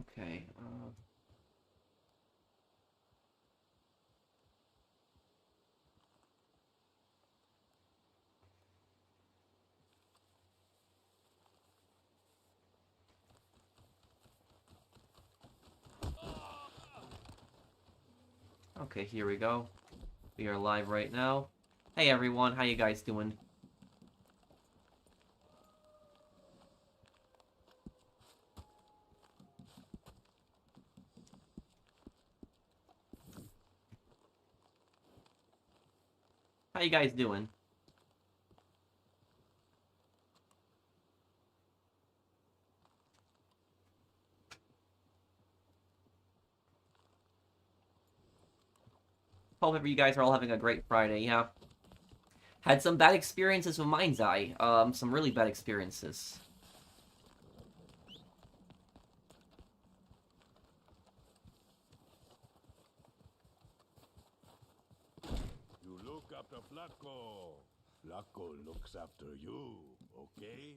Okay. Okay, here we go. We are live right now. Hey everyone, how you guys doing? How you guys doing? Hope you guys are all having a great Friday, yeah. Had some bad experiences with Mind's Eye. Some really bad experiences. You look after Flacco. Flacco looks after you, okay?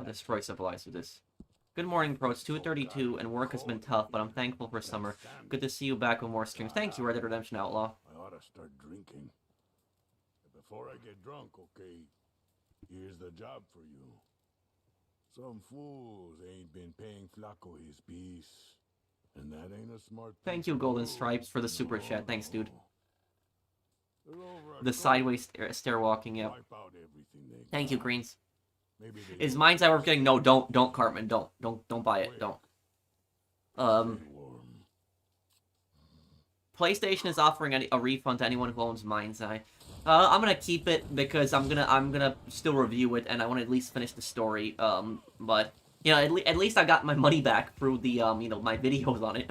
Destroy Civilizer this. Good morning, Pro. It's 2:32, and work has been tough, but I'm thankful for summer. Good to see you back with more streams. Thank you, Red Dead Redemption Outlaw. I ought to start drinking. Before I get drunk, okay? Here's the job for you. Some fools ain't been paying Flacco his piece. And that ain't a smart thing. Thank you, Golden Stripes, for the super chat. Thanks, dude. They're over at The sideways stair walking, yeah. wipe out everything they Thank you, got. Greens. Maybe they Is don't Mind's Eye worth getting? No, don't, Cartman. Don't buy it. Don't. warm. PlayStation is offering a refund to anyone who owns Mind's Eye. I'm gonna keep it because I'm gonna still review it, and I want to at least finish the story. But you know, at least I got my money back through the you know, my videos on it.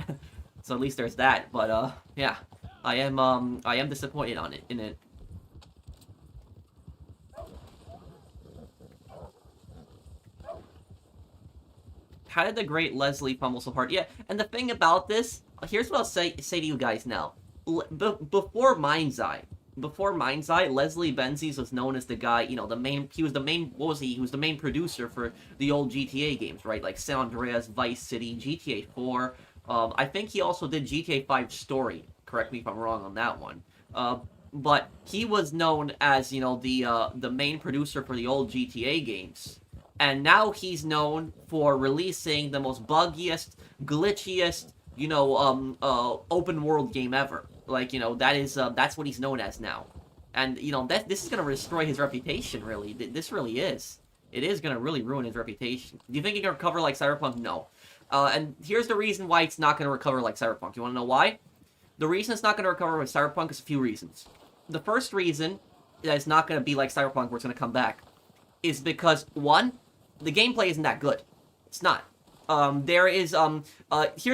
So at least there's that. But yeah, I am disappointed on it in it. How did the great Leslie fumble so hard? Yeah, and the thing about this, here's what I'll say to you guys now. Before Mind's Eye, Leslie Benzies was known as the guy, you know, he was the main, what was he? He was the main producer for the old GTA games, right? Like San Andreas, Vice City, GTA 4. I think he also did GTA 5 Story. Correct me if I'm wrong on that one. But he was known as, you know, the main producer for the old GTA games. And now he's known for releasing the most buggiest, glitchiest, you know, open world game ever. Like, you know, that's what he's known as now. And, you know, this is gonna destroy his reputation, really. This really is. It is gonna really ruin his reputation. Do you think he can recover like Cyberpunk? No. And here's the reason why it's not gonna recover like Cyberpunk. You wanna know why? The reason it's not gonna recover with Cyberpunk is a few reasons. The first reason that it's not gonna be like Cyberpunk where it's gonna come back is because, one, the gameplay isn't that good. It's not. Here's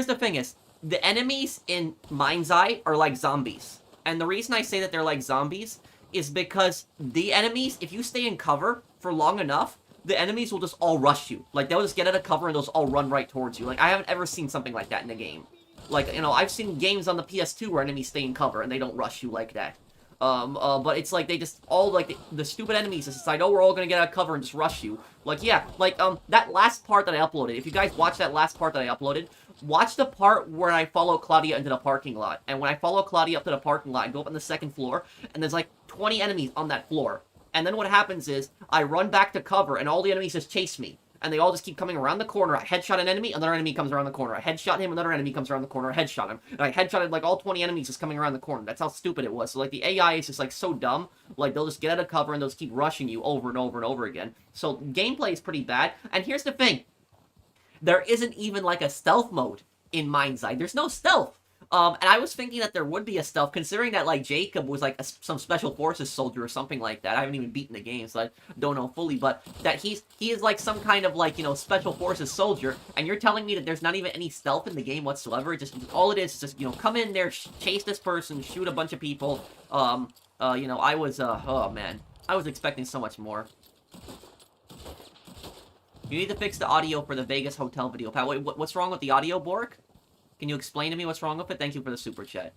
the thing is, the enemies in Mind's Eye are like zombies. And the reason I say that they're like zombies is because the enemies, if you stay in cover for long enough, the enemies will just all rush you. Like, they'll just get out of cover and they'll just all run right towards you. Like, I haven't ever seen something like that in a game. Like, you know, I've seen games on the PS2 where enemies stay in cover and they don't rush you like that. But it's like they just all, like, the stupid enemies just decide, oh, we're all gonna get out of cover and just rush you. Like, yeah, like, that last part that I uploaded, if you guys watch that last part that I uploaded, watch the part where I follow Claudia into the parking lot. And when I follow Claudia up to the parking lot, I go up on the second floor, and there's like 20 enemies on that floor. And then what happens is, I run back to cover, and all the enemies just chase me. And they all just keep coming around the corner. I headshot an enemy, another enemy comes around the corner. I headshot him, another enemy comes around the corner. I headshot him. And I headshotted, like, all 20 enemies just coming around the corner. That's how stupid it was. So, like, the AI is just, like, so dumb. Like, they'll just get out of cover and they'll just keep rushing you over and over and over again. So, gameplay is pretty bad. And here's the thing. There isn't even, like, a stealth mode in Mind's Eye. There's no stealth. And I was thinking that there would be a stealth, considering that, like, Jacob was, like, some Special Forces soldier or something like that. I haven't even beaten the game, so I don't know fully, but that he is, like, some kind of, like, you know, Special Forces soldier, and you're telling me that there's not even any stealth in the game whatsoever? Just, all it is just, you know, come in there, chase this person, shoot a bunch of people. You know, oh, man. I was expecting so much more. You need to fix the audio for the Vegas hotel video. Pat, wait, what's wrong with the audio, Bork? Can you explain to me what's wrong with it? Thank you for the super chat.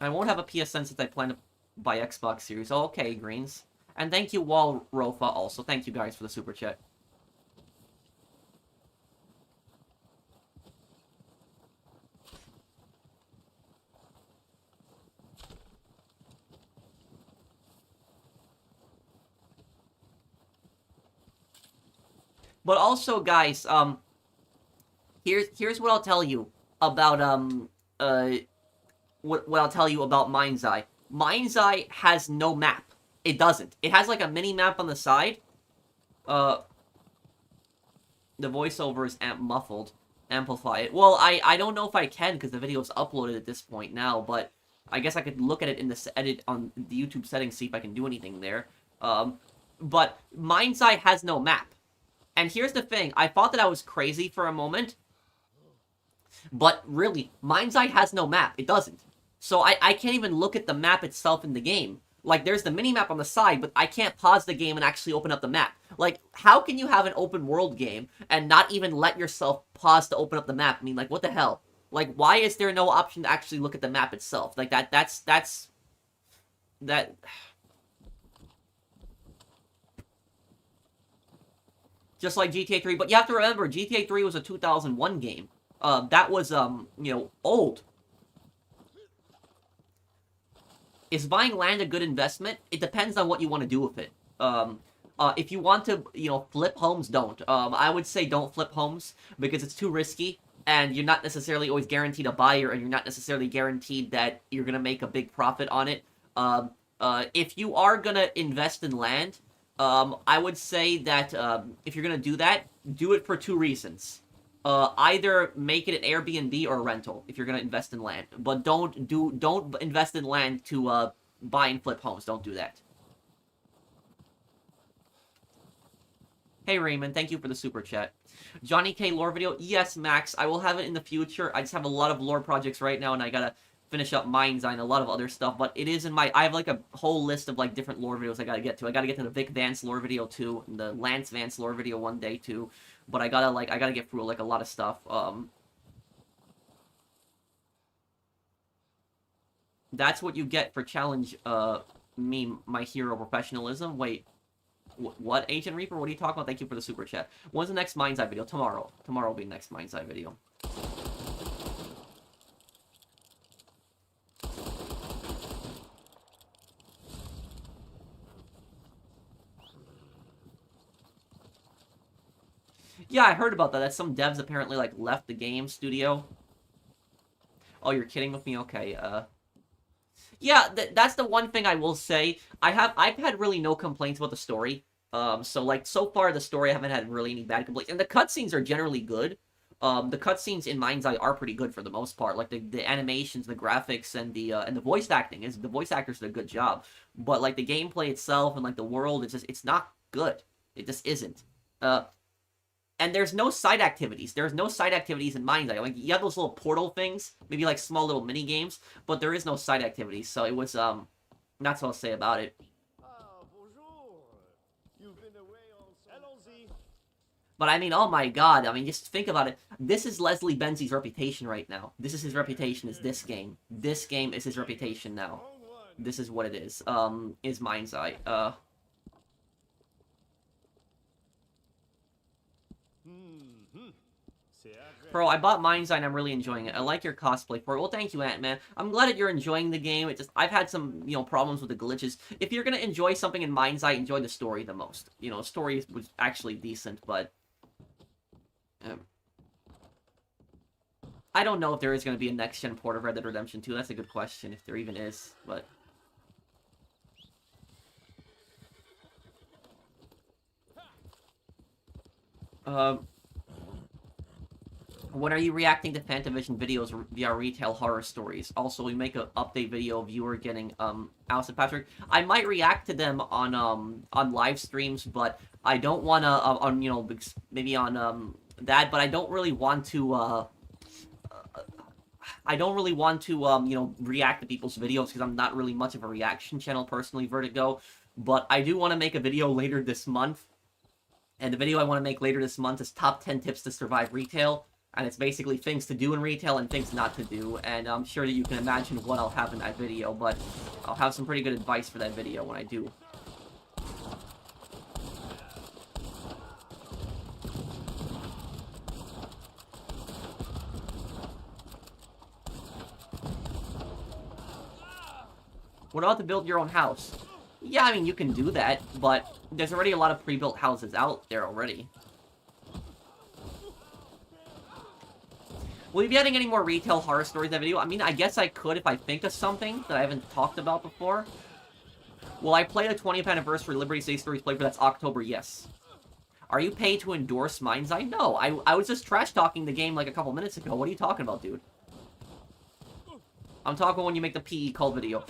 I won't have a PSN since I plan to buy Xbox Series. Oh, okay, Greens. And thank you, Wall Rofa, also. Thank you guys for the super chat. But also, guys, here's what I'll tell you about what I'll tell you about Mind's Eye. Mind's Eye has no map. It doesn't. It has like a mini map on the side. The voiceover is muffled. Amplify it. Well, I don't know if I can because the video is uploaded at this point now, but I guess I could look at it in the edit on the YouTube settings, see if I can do anything there. But Mind's Eye has no map. And here's the thing, I thought that I was crazy for a moment, but really, Mind's Eye has no map. It doesn't. So I can't even look at the map itself in the game. Like, there's the mini-map on the side, but I can't pause the game and actually open up the map. Like, how can you have an open-world game and not even let yourself pause to open up the map? I mean, like, what the hell? Like, why is there no option to actually look at the map itself? Like, that's... Just like GTA 3, but you have to remember, GTA 3 was a 2001 game. That was, you know, old. Is buying land a good investment? It depends on what you want to do with it. If you want to, you know, flip homes, don't. I would say don't flip homes, because it's too risky, and you're not necessarily always guaranteed a buyer, and you're not necessarily guaranteed that you're going to make a big profit on it. If you are going to invest in land, I would say that if you're going to do that, do it for two reasons. Either make it an Airbnb or a rental if you're going to invest in land. But don't invest in land to buy and flip homes. Don't do that. Hey Raymond, thank you for the super chat. Johnny K lore video. Yes, Max, I will have it in the future. I just have a lot of lore projects right now, and I gotta finish up Mind's Eye and a lot of other stuff, but it is in my... I have, like, a whole list of, like, different lore videos I gotta get to. I gotta get to the Vic Vance lore video, too, and the Lance Vance lore video one day, too. But I gotta get through, like, a lot of stuff. That's what you get for challenge, my hero professionalism. Wait, what, Agent Reaper? What are you talking about? Thank you for the super chat. When's the next Mind's Eye video? Tomorrow. Tomorrow will be the next Mind's Eye video. Yeah, I heard about that. That some devs apparently, like, left the game studio. Oh, you're kidding with me? Okay, yeah, that's the one thing I will say. I've had really no complaints about the story. So, like, so far the story I haven't had really any bad complaints. And the cutscenes are generally good. The cutscenes in Mind's Eye are pretty good for the most part. Like, the animations, the graphics, and the voice acting. The voice actors did a good job. But, like, the gameplay itself and, like, the world, it's not good. It just isn't. And there's no side activities. There's no side activities in Mind's Eye. Like, you have those little portal things, maybe like small little mini games, but there is no side activities. So it was that's what I'll say about it. But I mean, oh my god, I mean, just think about it. This is Leslie Benzie's reputation right now. This is his reputation, is this game. This game is his reputation now. This is what it is Mind's Eye. Bro, I bought Mind's Eye and I'm really enjoying it. I like your cosplay for it. Well, thank you, Ant-Man. I'm glad that you're enjoying the game. It just, I've had some, you know, problems with the glitches. If you're gonna enjoy something in Mind's Eye, enjoy the story the most. You know, the story was actually decent, but... I don't know if there is gonna be a next-gen port of Red Dead Redemption 2. That's a good question, if there even is, but... When are you reacting to Fantavision videos via retail horror stories? Also, we make an update video of viewer getting Alice Patrick. I might react to them on live streams, but I don't want to you know, maybe on that. But I don't really want to. I don't really want to you know, react to people's videos because I'm not really much of a reaction channel personally, Vertigo. But I do want to make a video later this month, and the video I want to make later this month is top 10 tips to survive retail. And it's basically things to do in retail and things not to do. And I'm sure that you can imagine what I'll have in that video, but I'll have some pretty good advice for that video when I do. What about to build your own house? Yeah, I mean, you can do that, but there's already a lot of pre-built houses out there already. Will you be adding any more retail horror stories in that video? I mean, I guess I could if I think of something that I haven't talked about before. Will I play the 20th anniversary Liberty City Stories playthrough? That's October, yes. Are you paid to endorse Mind's Eye? No, I was just trash-talking the game like a couple minutes ago. What are you talking about, dude? I'm talking when you make the PE call video.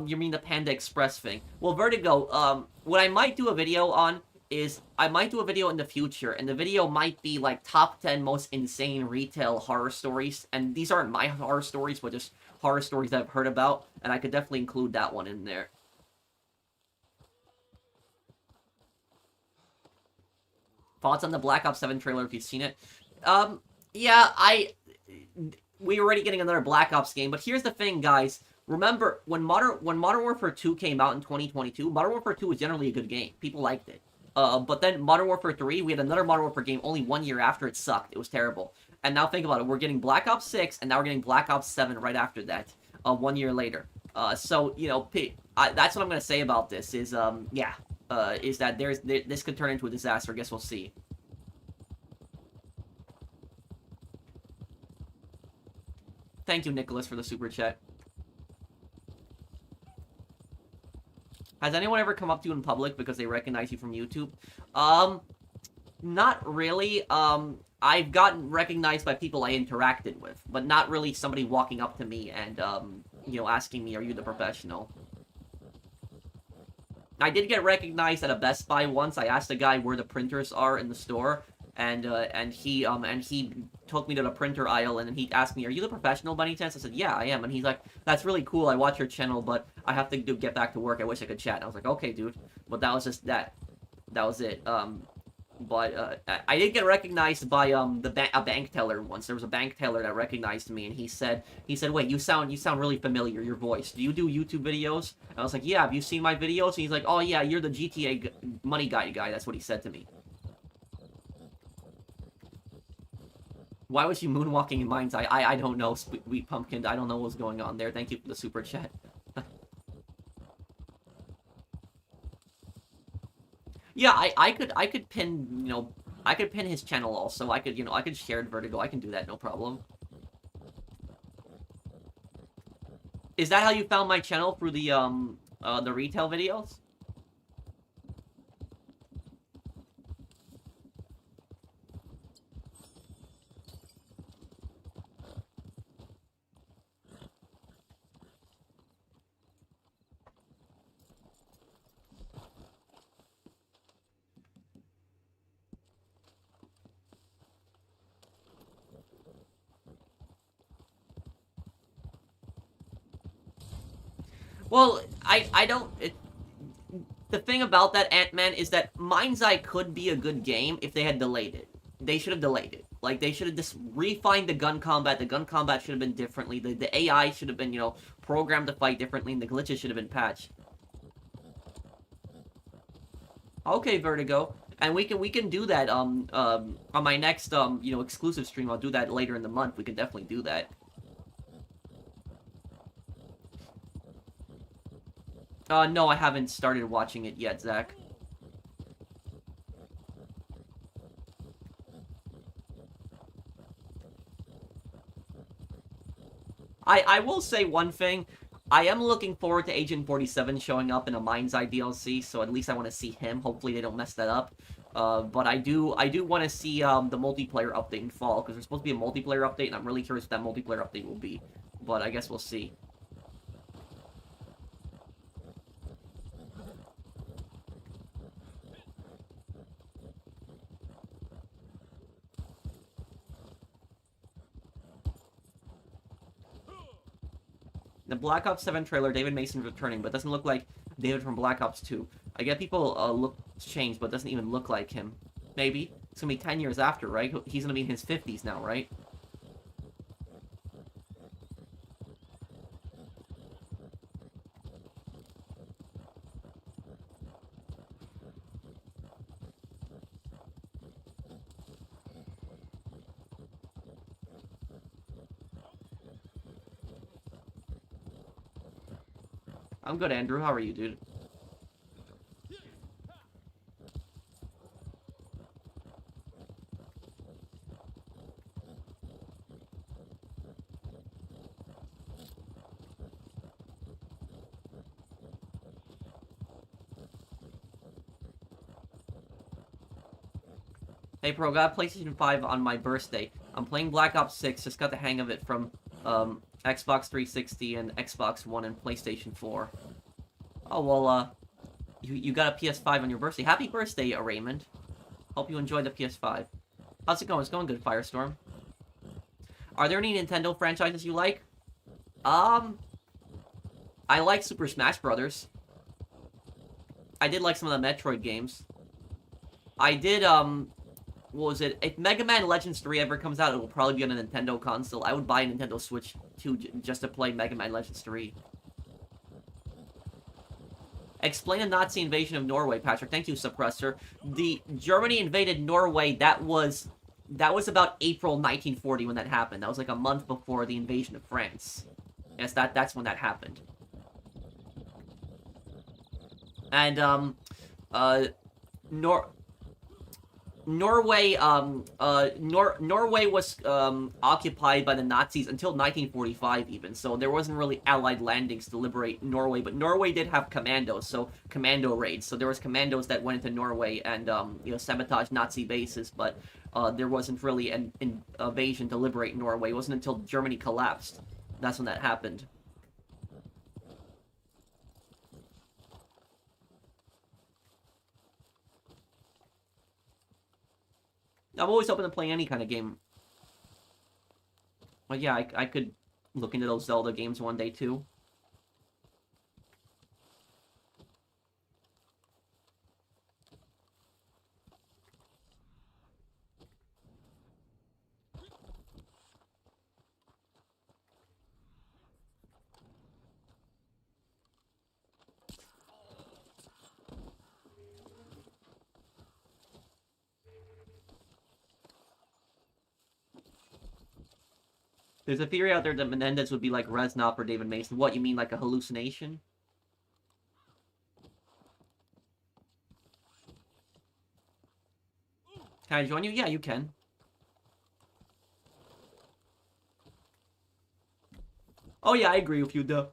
You mean the Panda Express thing. Well, Vertigo, what I might do a video on is I might do a video in the future, and the video might be like top 10 most insane retail horror stories. And these aren't my horror stories, but just horror stories that I've heard about, and I could definitely include that one in there. Thoughts on the Black Ops 7 trailer if you've seen it? Yeah, we're already getting another Black Ops game, but here's the thing, guys. Remember, when Modern Warfare 2 came out in 2022, Modern Warfare 2 was generally a good game. People liked it. But then Modern Warfare 3, we had another Modern Warfare game only 1 year after it sucked. It was terrible. And now think about it. We're getting Black Ops 6, and now we're getting Black Ops 7 right after that, 1 year later. So, you know, that's what I'm going to say about this, is, yeah, is that this could turn into a disaster. I guess we'll see. Thank you, Nicholas, for the super chat. Has anyone ever come up to you in public because they recognize you from YouTube? Not really. I've gotten recognized by people I interacted with, but not really somebody walking up to me and, you know, asking me, are you the professional? I did get recognized at a Best Buy once. I asked a guy where the printers are in the store, and he took me to the printer aisle, and then he asked me, are you the professional by any chance? I said, yeah, I am. And he's like, that's really cool. I watch your channel, but I have to get back to work. I wish I could chat. And I was like, okay, dude. But that was just that. That was it. But I did get recognized by a bank teller once. There was a bank teller that recognized me, and he said, wait, you sound really familiar. Your voice. Do you do YouTube videos? And I was like, yeah. Have you seen my videos? And he's like, oh yeah, you're the GTA money guy. That's what he said to me. Why was she moonwalking in Mind's Eye? I don't know, Sweet Pumpkin. I don't know what's going on there. Thank you for the super chat. Yeah, I could pin, you know, I could pin his channel also. I could, you know, I could share it Vertigo. I can do that, no problem. Is that how you found my channel, through the retail videos? Well, I don't... the thing about that, Ant-Man, is that Mind's Eye could be a good game if they had delayed it. They should have delayed it. Like, they should have just refined the gun combat. The gun combat should have been differently. The AI should have been, you know, programmed to fight differently, and the glitches should have been patched. Okay, Vertigo. And we can do that, on my next, you know, exclusive stream. I'll do that later in the month. We can definitely do that. No, I haven't started watching it yet, Zach. I will say one thing. I am looking forward to Agent 47 showing up in a Mind's Eye DLC, so at least I want to see him. Hopefully they don't mess that up. But I do want to see the multiplayer update in fall, because there's supposed to be a multiplayer update, and I'm really curious what that multiplayer update will be. But I guess we'll see. The Black Ops 7 trailer, David Mason's returning, but doesn't look like David from Black Ops 2. I get people look changed, but doesn't even look like him. Maybe. It's gonna be 10 years after, right? He's gonna be in his 50s now, right? I'm good, Andrew. How are you, dude? Hey, bro, got PlayStation 5 on my birthday. I'm playing Black Ops 6. Just got the hang of it from Xbox 360 and Xbox One and PlayStation 4. Oh, well, you got a PS5 on your birthday. Happy birthday, Raymond. Hope you enjoy the PS5. How's it going? It's going good, Firestorm. Are there any Nintendo franchises you like? I like Super Smash Brothers. I did like some of the Metroid games. I did, what was it? If Mega Man Legends 3 ever comes out, it will probably be on a Nintendo console. I would buy a Nintendo Switch 2 just to play Mega Man Legends 3. Explain the Nazi invasion of Norway, Patrick. Thank you, Suppressor. The Germany invaded Norway. That was about April 1940 when that happened. That was like a month before the invasion of France. Yes, that's when that happened. And Norway was occupied by the Nazis until 1945 even, so there wasn't really Allied landings to liberate Norway, but Norway did have commandos, so commando raids. So there was commandos that went into Norway and sabotaged Nazi bases, but there wasn't really an invasion to liberate Norway. It wasn't until Germany collapsed. That's when that happened. I'm always open to play any kind of game. But yeah, I could look into those Zelda games one day too. There's a theory out there that Menendez would be like Reznov or David Mason. What, you mean like a hallucination? Can I join you? Yeah, you can. Oh yeah, I agree with you, the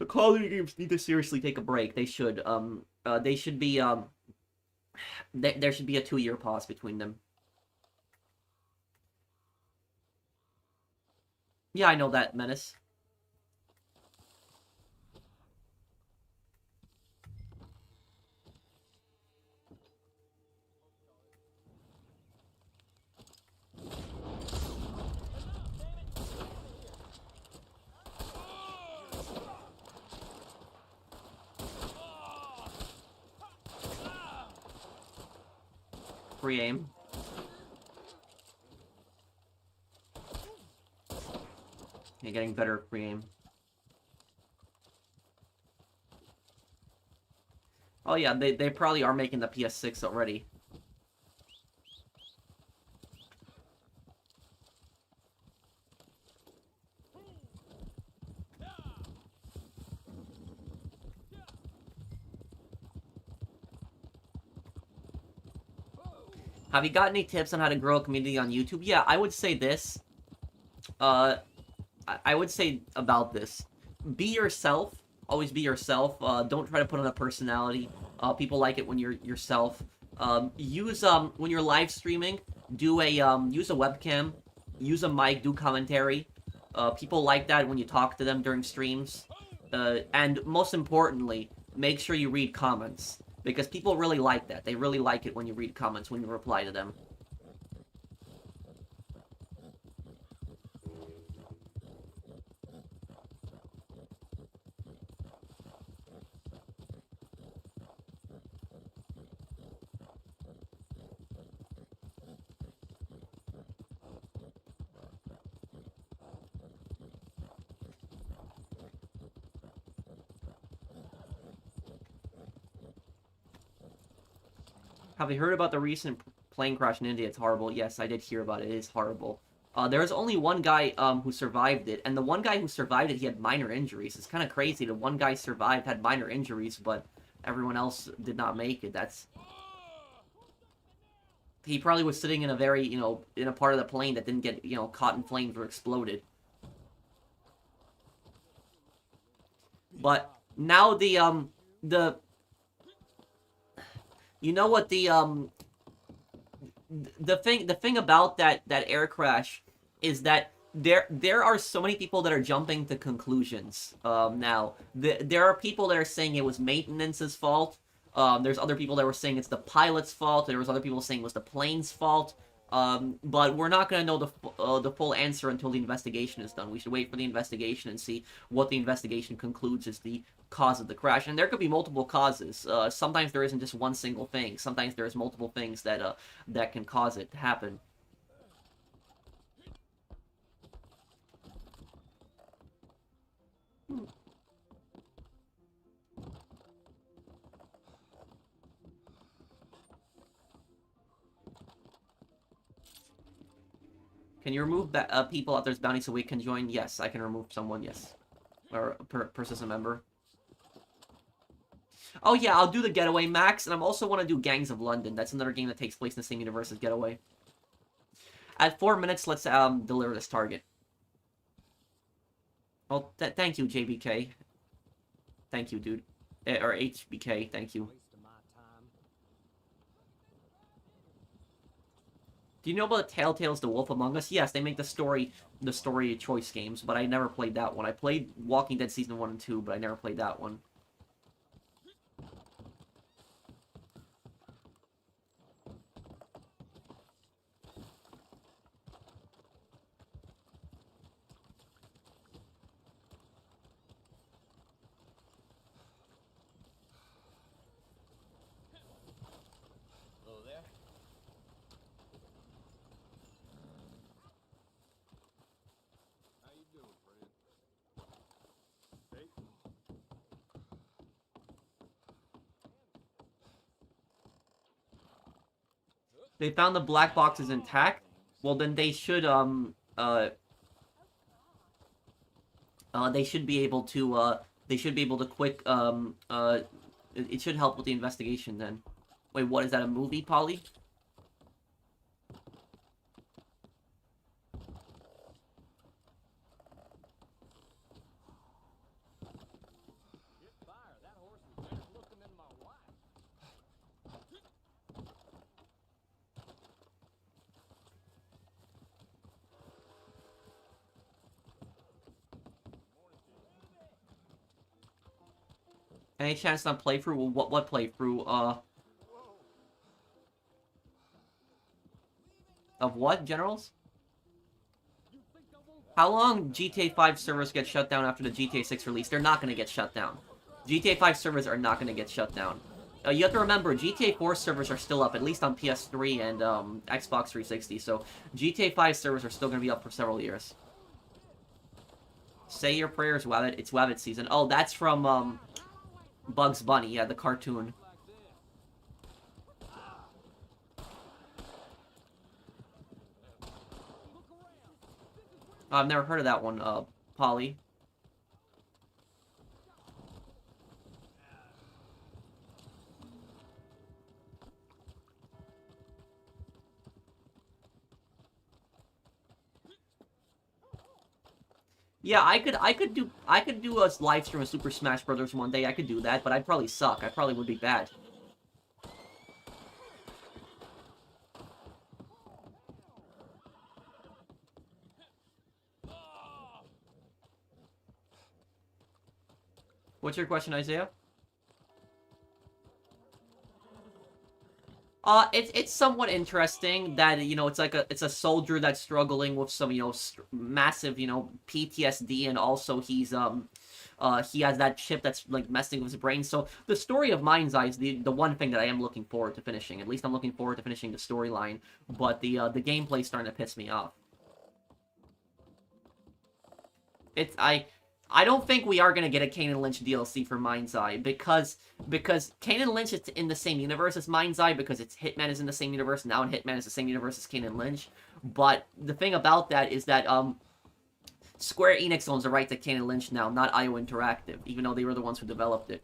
Call of Duty games need to seriously take a break. They should. They should be, there should be a 2-year pause between them. Yeah, I know that, Menace. Free aim. You're getting better at free aim. Oh yeah, they probably are making the PS6 already. Have you got any tips on how to grow a community on YouTube? Yeah, I would say this. I would say about this. Be yourself. Always be yourself. Don't try to put on a personality. People like it when you're yourself. Use when you're live streaming, do a use a webcam, use a mic, do commentary. People like that when you talk to them during streams. And most importantly, make sure you read comments. Because people really like that. They really like it when you read comments, when you reply to them. Have you heard about the recent plane crash in India? It's horrible. Yes, I did hear about it. It is horrible. There was only one guy who survived it, and the one guy who survived it, he had minor injuries. It's kind of crazy. The one guy survived, had minor injuries, but everyone else did not make it. That's He probably was sitting in a very, in a part of the plane that didn't get, caught in flames or exploded. But now you know what the thing about that air crash is that there are so many people that are jumping to conclusions now. There are people that are saying it was maintenance's fault. There's other people that were saying it's the pilot's fault. There was other people saying it was the plane's fault. But we're not going to know the full answer until the investigation is done. We should wait for the investigation and see what the investigation concludes is the cause of the crash. And there could be multiple causes. Sometimes there isn't just one single thing. Sometimes there's multiple things that can cause it to happen. Can you remove people out there's bounty so we can join? Yes, I can remove someone, yes. Or persistent member. Oh yeah, I'll do the Getaway, Max, and I also want to do Gangs of London. That's another game that takes place in the same universe as Getaway. At 4 minutes, let's deliver this target. Well, thank you, JBK. Thank you, dude. Or HBK, thank you. Do you know about Telltale's The Wolf Among Us? Yes, they make the story choice games, but I never played that one. I played Walking Dead Season 1 and 2, but I never played that one. They found the black boxes intact. Well, then they should they should be able to quick it should help with the investigation then. Wait, what is that, a movie, Polly? Any chance on playthrough? Well, what playthrough? Of what? Generals? How long GTA 5 servers get shut down after the GTA 6 release? They're not going to get shut down. GTA 5 servers are not going to get shut down. You have to remember, GTA 4 servers are still up, at least on PS3 and Xbox 360, so GTA 5 servers are still going to be up for several years. Say your prayers, Wabbit. It's Wabbit season. Oh, that's from, Bugs Bunny, yeah, the cartoon. I've never heard of that one, Polly. Yeah, I could do a live stream of Super Smash Brothers one day. I could do that, but I'd probably suck. I probably would be bad. What's your question, Isaiah? It's somewhat interesting that, it's a soldier that's struggling with some, massive, PTSD, and also he has that chip that's, like, messing with his brain. So the story of Mind's Eye is the one thing that I am looking forward to finishing. At least I'm looking forward to finishing the storyline, but the gameplay's starting to piss me off. I don't think we are gonna get a Kane and Lynch DLC for Mind's Eye because Kane and Lynch is in the same universe as Mind's Eye because it's Hitman is in the same universe now and Hitman is the same universe as Kane and Lynch. But the thing about that is that Square Enix owns the right to Kane and Lynch now, not IO Interactive, even though they were the ones who developed it.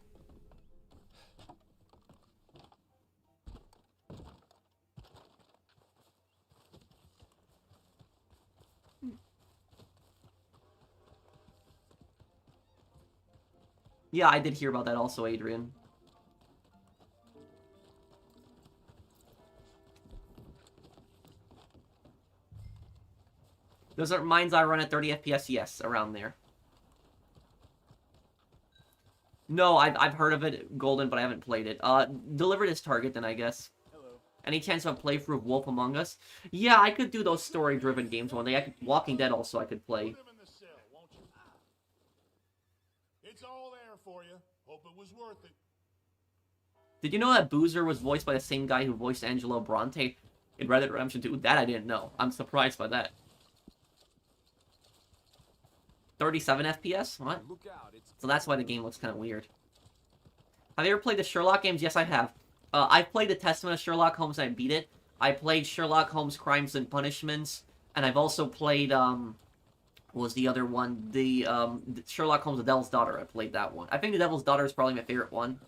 Yeah, I did hear about that also, Adrian. Those are Mind's Eye run at 30 FPS? Yes, around there. No, I've heard of it, Golden, but I haven't played it. Delivered as Target, then, I guess. Hello. Any chance of a playthrough of Wolf Among Us? Yeah, I could do those story-driven games one day. Walking Dead also I could play. Put him in the cell, won't you? It's all there for you. Hope it was worth it. Did you know that Boozer was voiced by the same guy who voiced Angelo Bronte in Red Dead Redemption 2? That I didn't know. I'm surprised by that. 37 FPS? What? So that's why the game looks kind of weird. Have you ever played the Sherlock games? Yes, I have. I've played the Testament of Sherlock Holmes and I beat it. I played Sherlock Holmes Crimes and Punishments. And I've also played, what was the other one? The Sherlock Holmes The Devil's Daughter. I played that one. I think The Devil's Daughter is probably my favorite one.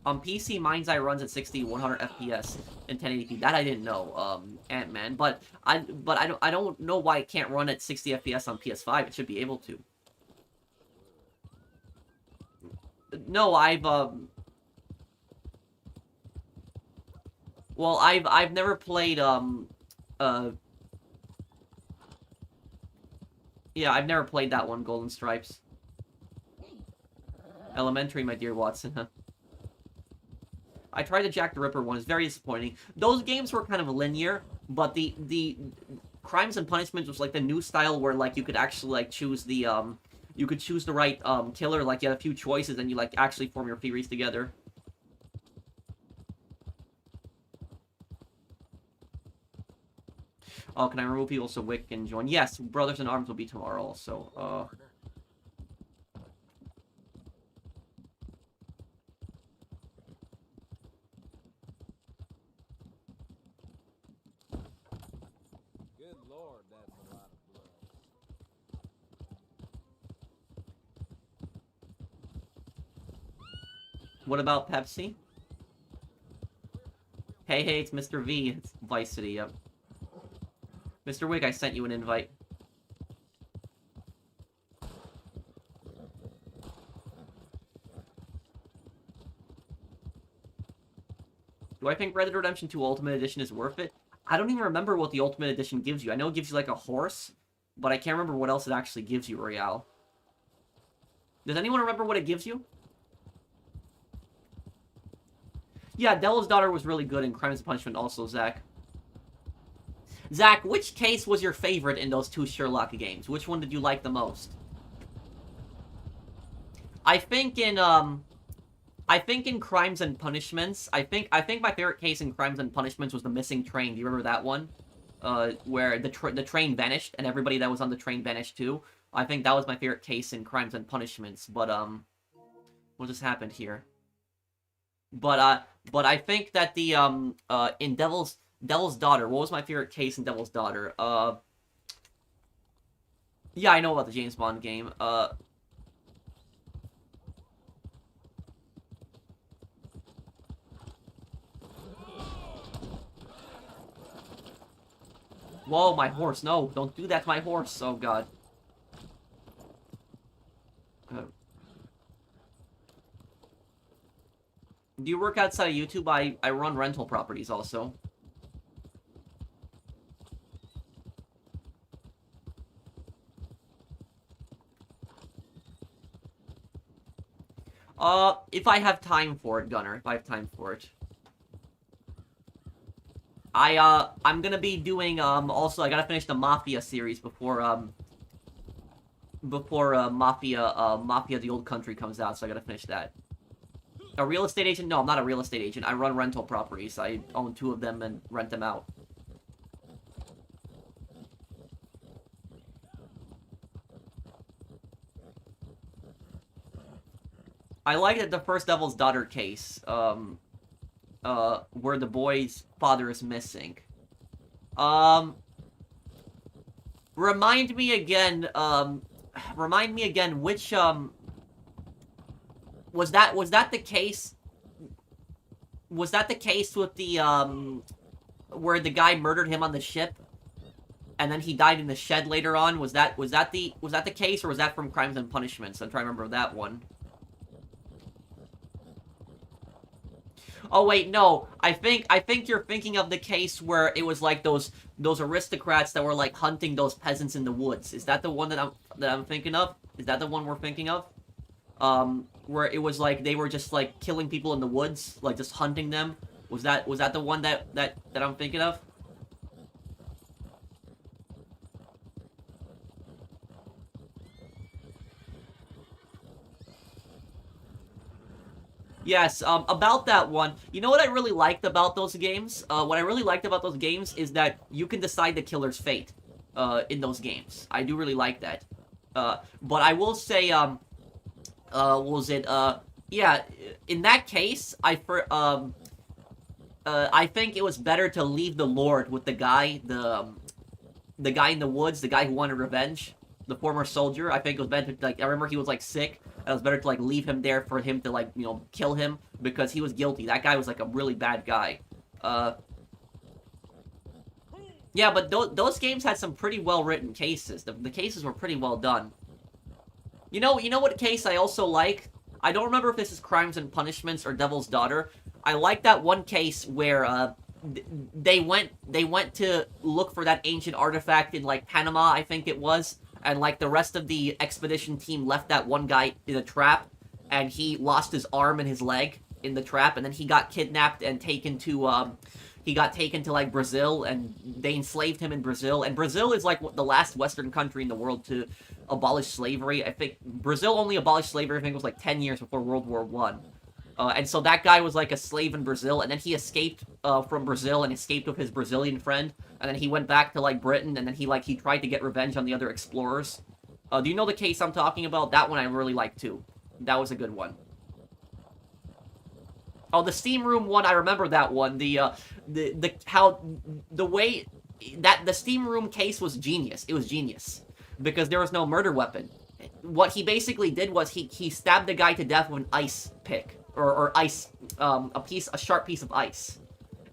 On PC, Mind's Eye runs at 60, 100 FPS and 1080p. That I didn't know, Ant-Man. But I don't know why it can't run at 60 FPS on PS5. It should be able to. No, well, I've never played, yeah, I've never played that one, Golden Stripes. Elementary, my dear Watson, huh? I tried the Jack the Ripper one. It's very disappointing. Those games were kind of linear, but the Crimes and Punishments was like the new style where like you could actually like choose the you could choose the right killer. Like you had a few choices and you like actually form your theories together. Oh, can I remove people so Wick can join? Yes, Brothers in Arms will be tomorrow also. What about Pepsi? Hey, it's Mr. V. It's Vice City, yep. Mr. Wick, I sent you an invite. Do I think Red Dead Redemption 2 Ultimate Edition is worth it? I don't even remember what the Ultimate Edition gives you. I know it gives you, like, a horse, but I can't remember what else it actually gives you, Royale. Does anyone remember what it gives you? Yeah, Devil's Daughter was really good in Crimes and Punishment also, Zach. Zach, which case was your favorite in those two Sherlock games? Which one did you like the most? I think in Crimes and Punishments, I think my favorite case in Crimes and Punishments was the missing train. Do you remember that one? Where the train vanished and everybody that was on the train vanished too. I think that was my favorite case in Crimes and Punishments. But what just happened here? But I think that the in Devil's Daughter, what was my favorite case in Devil's Daughter? Yeah, I know about the James Bond game. Whoa, my horse. No, don't do that to my horse. Oh, God. Do you work outside of YouTube? I run rental properties also. If I have time for it, Gunner. If I have time for it. I'm gonna be doing, also, I gotta finish the Mafia series before Mafia The Old Country comes out, so I gotta finish that. A real estate agent? No, I'm not a real estate agent. I run rental properties. I own 2 of them and rent them out. I like that the first Devil's Daughter case, where the boy's father is missing. Remind me again, which, was that the case? Was that the case with the, where the guy murdered him on the ship? And then he died in the shed later on? Was that the case, or was that from Crimes and Punishments? I'm trying to remember that one. Oh wait, no. I think you're thinking of the case where it was like those aristocrats that were like hunting those peasants in the woods. Is that the one that I'm thinking of? Is that the one we're thinking of? Where it was like they were just like killing people in the woods, like just hunting them. Was that the one that I'm thinking of? Yes, about that one, you know what I really liked about those games? What I really liked about those games is that you can decide the killer's fate, in those games. I do really like that. But I will say, yeah, in that case, I think it was better to leave the Lord with the guy, the guy in the woods, the guy who wanted revenge, the former soldier. I think it was better to, like, I remember he was, like, sick. It was better to, like, leave him there for him to, like, you know, kill him, because he was guilty. That guy was, like, a really bad guy. Yeah, but those games had some pretty well-written cases. The cases were pretty well done. You know what case I also like? I don't remember if this is Crimes and Punishments or Devil's Daughter. I like that one case where, they went to look for that ancient artifact in, like, Panama, I think it was, and, like, the rest of the expedition team left that one guy in a trap, and he lost his arm and his leg in the trap, and then he got kidnapped and taken to, like, Brazil, and they enslaved him in Brazil, and Brazil is, like, the last Western country in the world to abolish slavery. I think Brazil only abolished slavery, I think it was, like, 10 years before World War I. And so that guy was, like, a slave in Brazil, and then he escaped, from Brazil and escaped with his Brazilian friend, and then he went back to, like, Britain, and then he tried to get revenge on the other explorers. Do you know the case I'm talking about? That one I really like, too. That was a good one. Oh, the steam room one, I remember that one. The way that the steam room case was genius. It was genius. Because there was no murder weapon. What he basically did was he stabbed the guy to death with an ice pick. Or ice, a sharp piece of ice.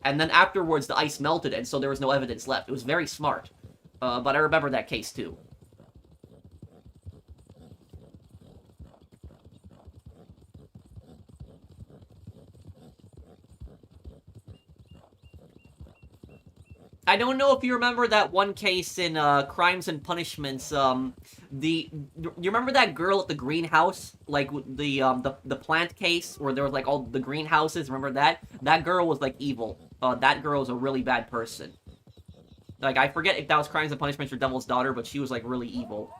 And then afterwards, the ice melted, and so there was no evidence left. It was very smart. But I remember that case, too. I don't know if you remember that one case in, Crimes and Punishments, you remember that girl at the greenhouse? Like, the plant case, where there was, like, all the greenhouses, remember that? That girl was, like, evil. That girl was a really bad person. Like, I forget if that was Crimes and Punishments or Devil's Daughter, but she was, like, really evil.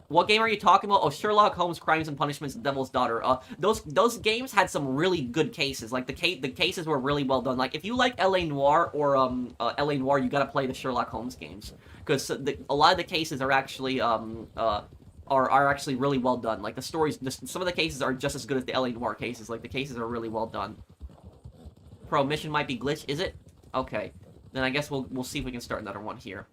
What game are you talking about? Oh, Sherlock Holmes, Crimes and Punishments, Devil's Daughter. Those games had some really good cases. Like, the cases were really well done. Like, if you like L.A. Noire or, L.A. Noire, you gotta play the Sherlock Holmes games. Because a lot of the cases are actually, are actually really well done. Like, the stories, some of the cases are just as good as the L.A. Noire cases. Like, the cases are really well done. Pro, mission might be glitched, is it? Okay. Then I guess we'll see if we can start another one here.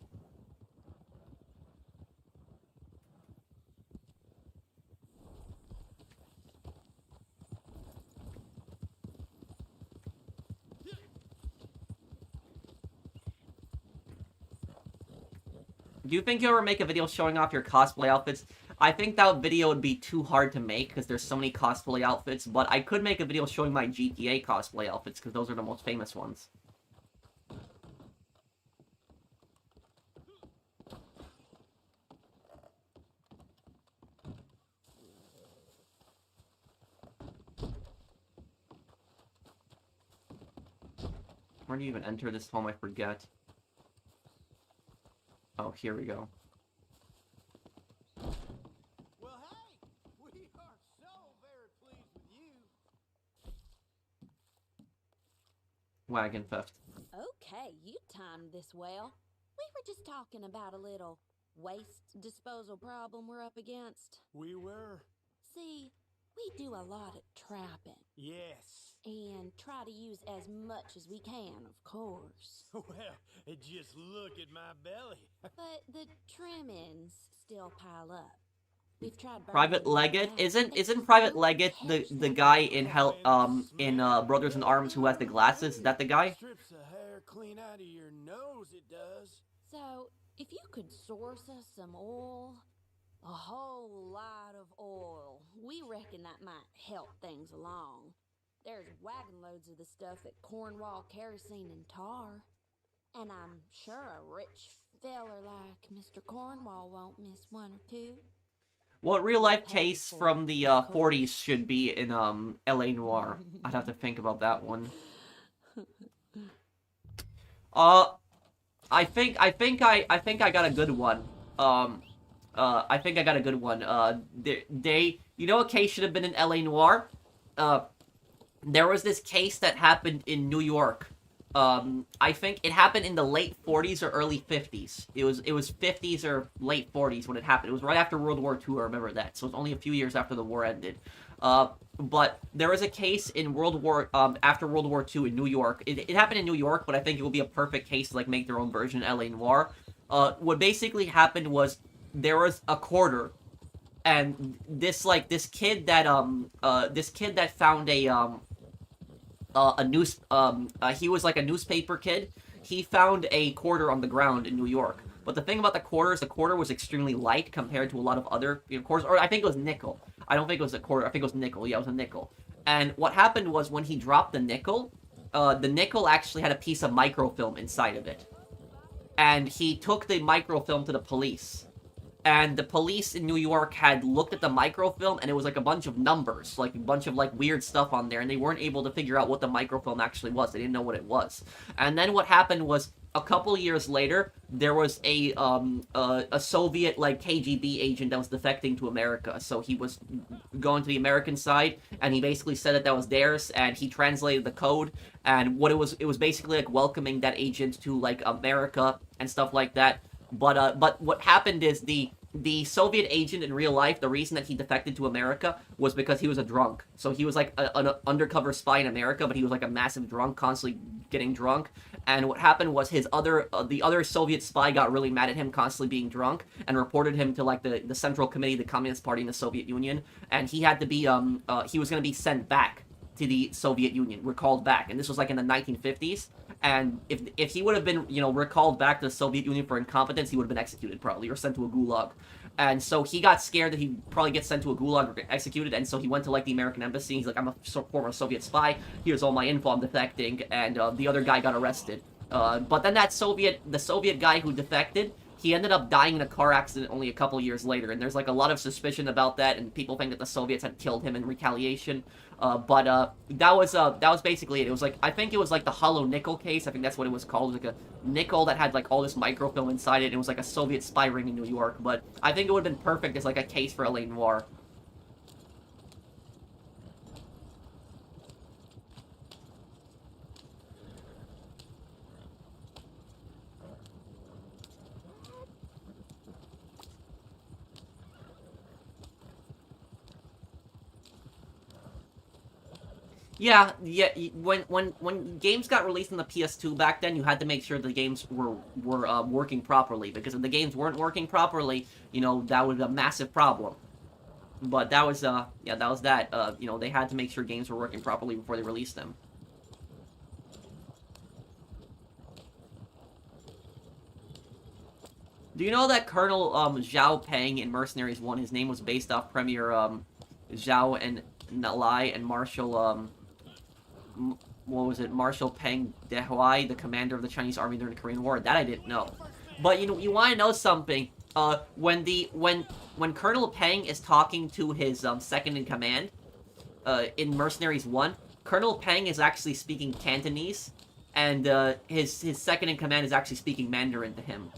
Do you think you'll ever make a video showing off your cosplay outfits? I think that video would be too hard to make because there's so many cosplay outfits, but I could make a video showing my GTA cosplay outfits because those are the most famous ones. Where do you even enter this home? I forget. Oh, here we go. Well, hey, we are so very pleased with wagon theft. Okay, you timed this well. We were just talking about a little waste disposal problem we're up against. We were. See, we do a lot of trapping Yes. and try to use as much as we can, of course. Well, just look at my belly. But the trimmings still pile up. We've tried Private burning them Leggett out. isn't They isn't Private won't Leggett the catch the them. guy in Brothers in Arms who has the glasses? Is that the guy? Strips the hair clean out of your nose, it does. So, if you could source us some oil, a whole lot of oil, we reckon that might help things along. There's wagon loads of the stuff at Cornwall Kerosene and Tar. And I'm sure a rich feller like Mr. Cornwall won't miss one or two. What real life case from the 40s should be in LA Noire? I'd have to think about that one. I think I got a good one. I think I got a good one. You know what case should have been in LA Noire? There was this case that happened in New York. I think it happened in the late 40s or early 50s. It was 50s or late 40s when it happened. It was right after World War II, I remember that. So it was only a few years after the war ended. But there was a case in after World War II in New York. It happened in New York, but I think it would be a perfect case to like make their own version in LA Noire. What basically happened was there was a quarter, and this kid that found he was like a newspaper kid. He found a quarter on the ground in New York. But the thing about the quarter is the quarter was extremely light compared to a lot of other quarters. Or I think it was nickel. I don't think it was a quarter. I think it was nickel. Yeah, it was a nickel. And what happened was when he dropped the nickel actually had a piece of microfilm inside of it. And he took the microfilm to the police. And the police in New York had looked at the microfilm, and it was like a bunch of numbers, like a bunch of like weird stuff on there, and they weren't able to figure out what the microfilm actually was. They didn't know what it was. And then what happened was a couple years later, there was a Soviet like KGB agent that was defecting to America. So he was going to the American side, and he basically said that was theirs, and he translated the code. And what it was basically like welcoming that agent to like America and stuff like that. But what happened is the Soviet agent in real life, the reason that he defected to America was because he was a drunk. So he was like an undercover spy in America, but he was like a massive drunk, constantly getting drunk. And what happened was the other Soviet spy got really mad at him constantly being drunk and reported him to like the Central Committee of the Communist Party in the Soviet Union. And he had to be he was going to be sent back to the Soviet Union, recalled back. And this was like in the 1950s. And if he would have been, recalled back to the Soviet Union for incompetence, he would have been executed probably, or sent to a gulag. And so he got scared that he'd probably get sent to a gulag or get executed, and so he went to like the American embassy. He's like, I'm a former Soviet spy. Here's all my info. I'm defecting, and the other guy got arrested. But then the Soviet guy who defected, he ended up dying in a car accident only a couple years later, and there's like a lot of suspicion about that, and people think that the Soviets had killed him in retaliation. But that was basically it. It was like, I think it was like the hollow nickel case. I think that's what it was called. It was like a nickel that had like all this microfilm inside it. And it was like a Soviet spy ring in New York. But I think it would have been perfect as like a case for LA Noire. Yeah. When games got released on the PS2 back then, you had to make sure the games were working properly, because if the games weren't working properly, that would be a massive problem. But that was that. They had to make sure games were working properly before they released them. Do you know that Colonel Zhao Peng in Mercenaries 1, his name was based off Premier Zhao and Nalai and Marshal Marshal Peng Dehuai, the commander of the Chinese army during the Korean War? That I didn't know. But you want to know something? When Colonel Peng is talking to his second in command in Mercenaries 1, Colonel Peng is actually speaking Cantonese, and his second in command is actually speaking Mandarin to him.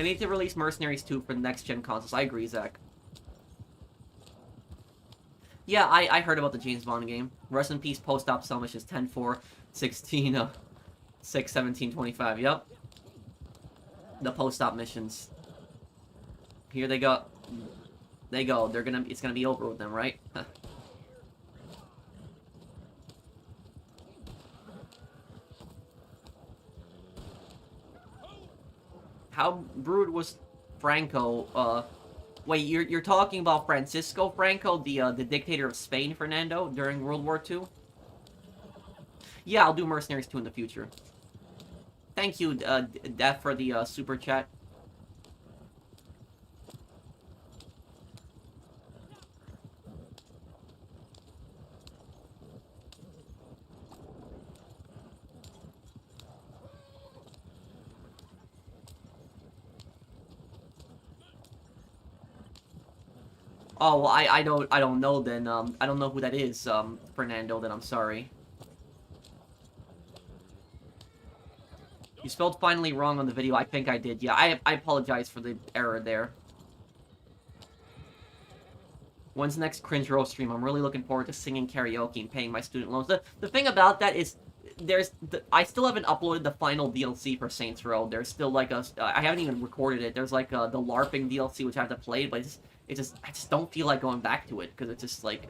They need to release Mercenaries 2 for the next-gen consoles. I agree, Zach. Yeah, I heard about the James Bond game. Rest in peace, post-op summit is 10-4, 16, 6, 17, 25. Yep. The post-op missions. Here they go. They go. It's gonna be over with them, right? How rude was Franco? Wait, you're talking about Francisco Franco, the dictator of Spain, Fernando, during World War II? Yeah, I'll do Mercenaries 2 in the future. Thank you, Def, for the super chat. Oh, well, I don't know then, I don't know who that is, Fernando, then I'm sorry. You spelled finally wrong on the video, I think I did, yeah, I apologize for the error there. When's the next Cringe Roast stream? I'm really looking forward to singing karaoke and paying my student loans. The thing about that is, I still haven't uploaded the final DLC for Saints Row. There's still like I haven't even recorded it. There's like the LARPing DLC which I have to play, but I just don't feel like going back to it because it's just like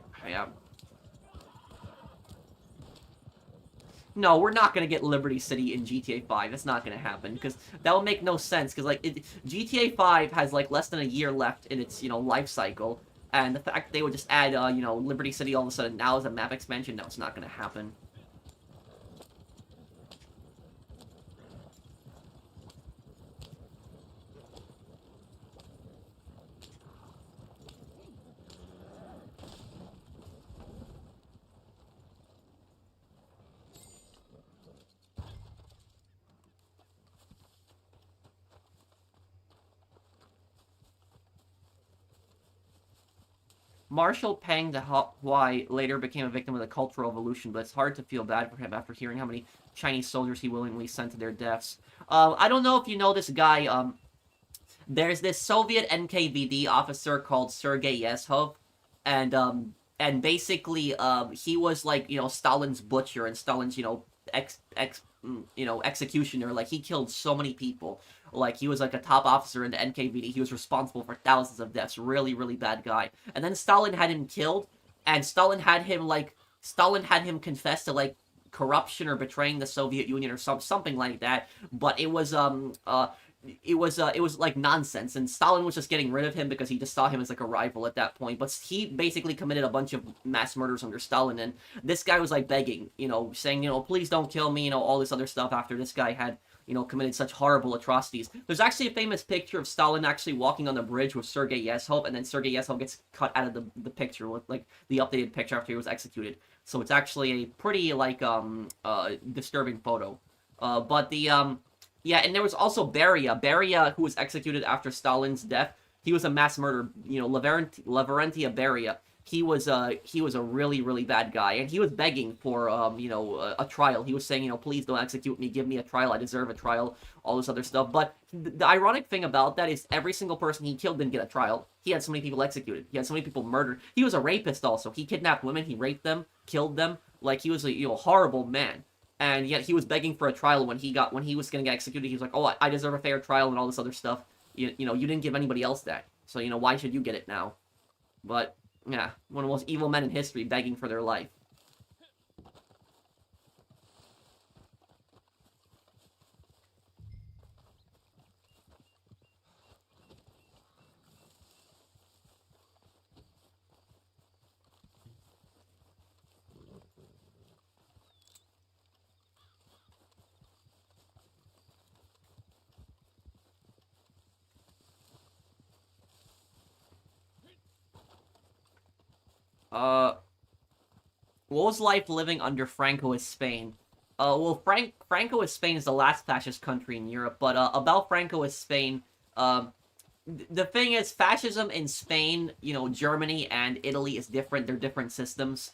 No, we're not gonna get Liberty City in GTA 5. That's not gonna happen because that would make no sense. Because like GTA 5 has like less than a year left in its life cycle, and the fact that they would just add Liberty City all of a sudden now as a map expansion, no, it's not gonna happen. Marshall Pang the Hawaii later became a victim of the Cultural Revolution, but it's hard to feel bad for him after hearing how many Chinese soldiers he willingly sent to their deaths. I don't know if you know this guy. There's this Soviet NKVD officer called Sergei Yezhov, and basically he was like Stalin's butcher and Stalin's executioner. Like he killed so many people. Like, he was, like, a top officer in the NKVD. He was responsible for thousands of deaths. Really, really bad guy. And then Stalin had him killed, and Stalin had him confess to, like, corruption or betraying the Soviet Union or something like that. But it was like nonsense, and Stalin was just getting rid of him because he just saw him as like a rival at that point. But he basically committed a bunch of mass murders under Stalin, and this guy was like begging, saying, please don't kill me, all this other stuff after this guy had committed such horrible atrocities. There's actually a famous picture of Stalin actually walking on the bridge with Sergei Yezhov, and then Sergei Yezhov gets cut out of the picture with, like, the updated picture after he was executed. So it's actually a pretty, like, disturbing photo. Yeah, and there was also Beria, who was executed after Stalin's death. He was a mass murderer, Laverentia Beria. He was a really, really bad guy, and he was begging for, a trial. He was saying, please don't execute me, give me a trial, I deserve a trial, all this other stuff. But the ironic thing about that is every single person he killed didn't get a trial. He had so many people executed. He had so many people murdered. He was a rapist also. He kidnapped women, he raped them, killed them. Like, he was a, horrible man. And yet he was begging for a trial when he was going to get executed. He was like, oh, I deserve a fair trial and all this other stuff. You didn't give anybody else that. So, why should you get it now? But yeah, one of the most evil men in history begging for their life. What was life living under Francoist Spain? Well, Francoist Spain is the last fascist country in Europe, but about Francoist Spain, the thing is, fascism in Spain, Germany and Italy is different. They're different systems.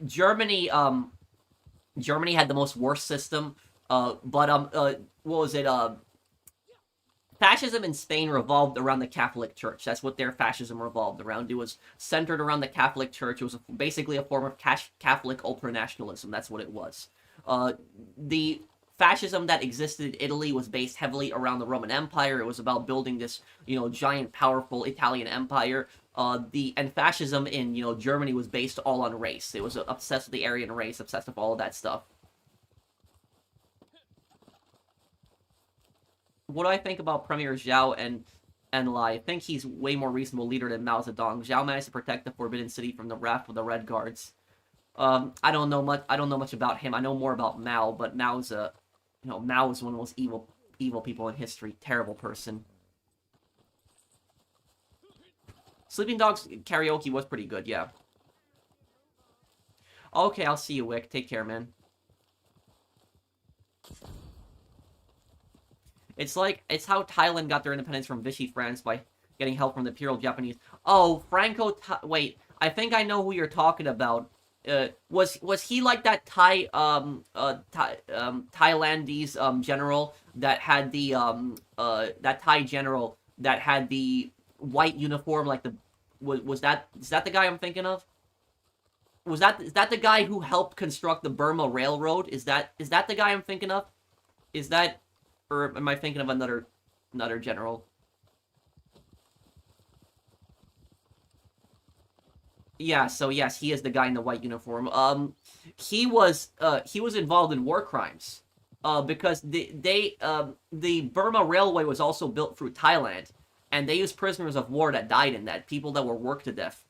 Germany had the most worst system. What was it? fascism in Spain revolved around the Catholic Church. That's what their fascism revolved around. It was centered around the Catholic Church. It was basically a form of Catholic ultranationalism. That's what it was. The fascism that existed in Italy was based heavily around the Roman Empire. It was about building this, giant, powerful Italian empire. And fascism in, Germany was based all on race. It was obsessed with the Aryan race, obsessed with all of that stuff. What do I think about Premier Zhao and Lai? I think he's way more reasonable leader than Mao Zedong. Zhao managed to protect the Forbidden City from the wrath of the Red Guards. I don't know much about him. I know more about Mao, but Mao's Mao is one of the most evil people in history. Terrible person. Sleeping Dogs karaoke was pretty good, yeah. Okay, I'll see you, Wick. Take care, man. It's how Thailand got their independence from Vichy France by getting help from the Imperial Japanese. Oh, wait, I think I know who you're talking about. Was he like that Thailandese general that had the that Thai general that had the white uniform, like is that the guy I'm thinking of? Is that the guy who helped construct the Burma Railroad? Is that the guy I'm thinking of? Or am I thinking of another general? Yeah, so yes, he is the guy in the white uniform. He was involved in war crimes. Because the Burma Railway was also built through Thailand, and they used prisoners of war that died in that, people that were worked to death.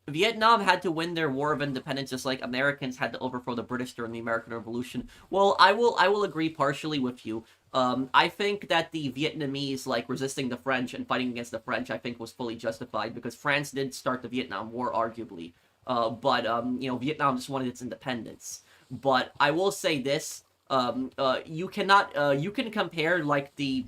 Vietnam had to win their war of independence just like Americans had to overthrow the British during the American Revolution. Well, I will agree partially with you. I think that the Vietnamese, resisting the French and fighting against the French, I think was fully justified, because France did start the Vietnam War, arguably. But Vietnam just wanted its independence. But I will say this, you can compare, the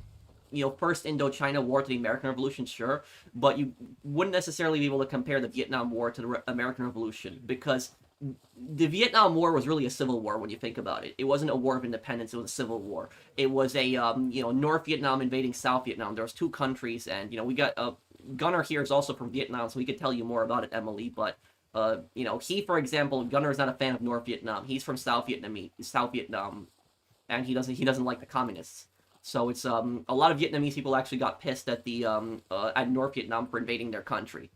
first Indochina War to the American Revolution, sure, but you wouldn't necessarily be able to compare the Vietnam War to the American Revolution, because the Vietnam War was really a civil war when you think about it. It wasn't a war of independence, it was a civil war. It was a, North Vietnam invading South Vietnam. There was two countries, and, we got, Gunnar here is also from Vietnam, so he could tell you more about it, Emily, but, he, for example, Gunnar is not a fan of North Vietnam. He's from South Vietnam, and he doesn't like the communists. So it's a lot of Vietnamese people actually got pissed at at North Vietnam for invading their country.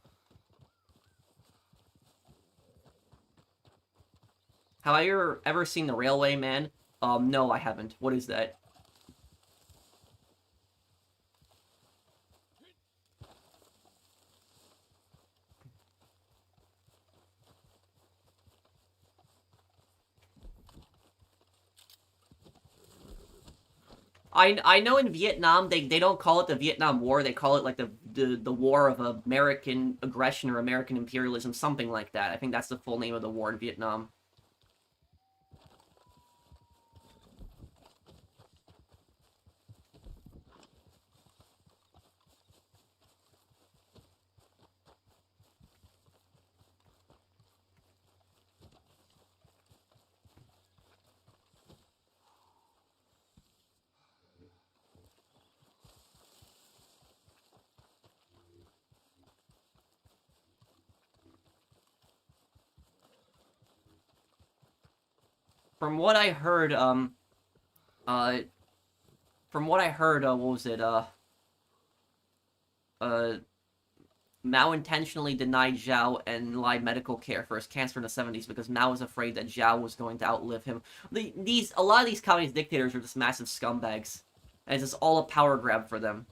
Have I ever seen The Railway Man? No, I haven't. What is that? I know in Vietnam they don't call it the Vietnam War, they call it the war of American aggression or American imperialism, something like that. I think that's the full name of the war in Vietnam. From what I heard, what was it, Mao intentionally denied Zhao and Lai medical care for his cancer in the 70s because Mao was afraid that Zhao was going to outlive him. A lot of these communist dictators are just massive scumbags, and it's just all a power grab for them.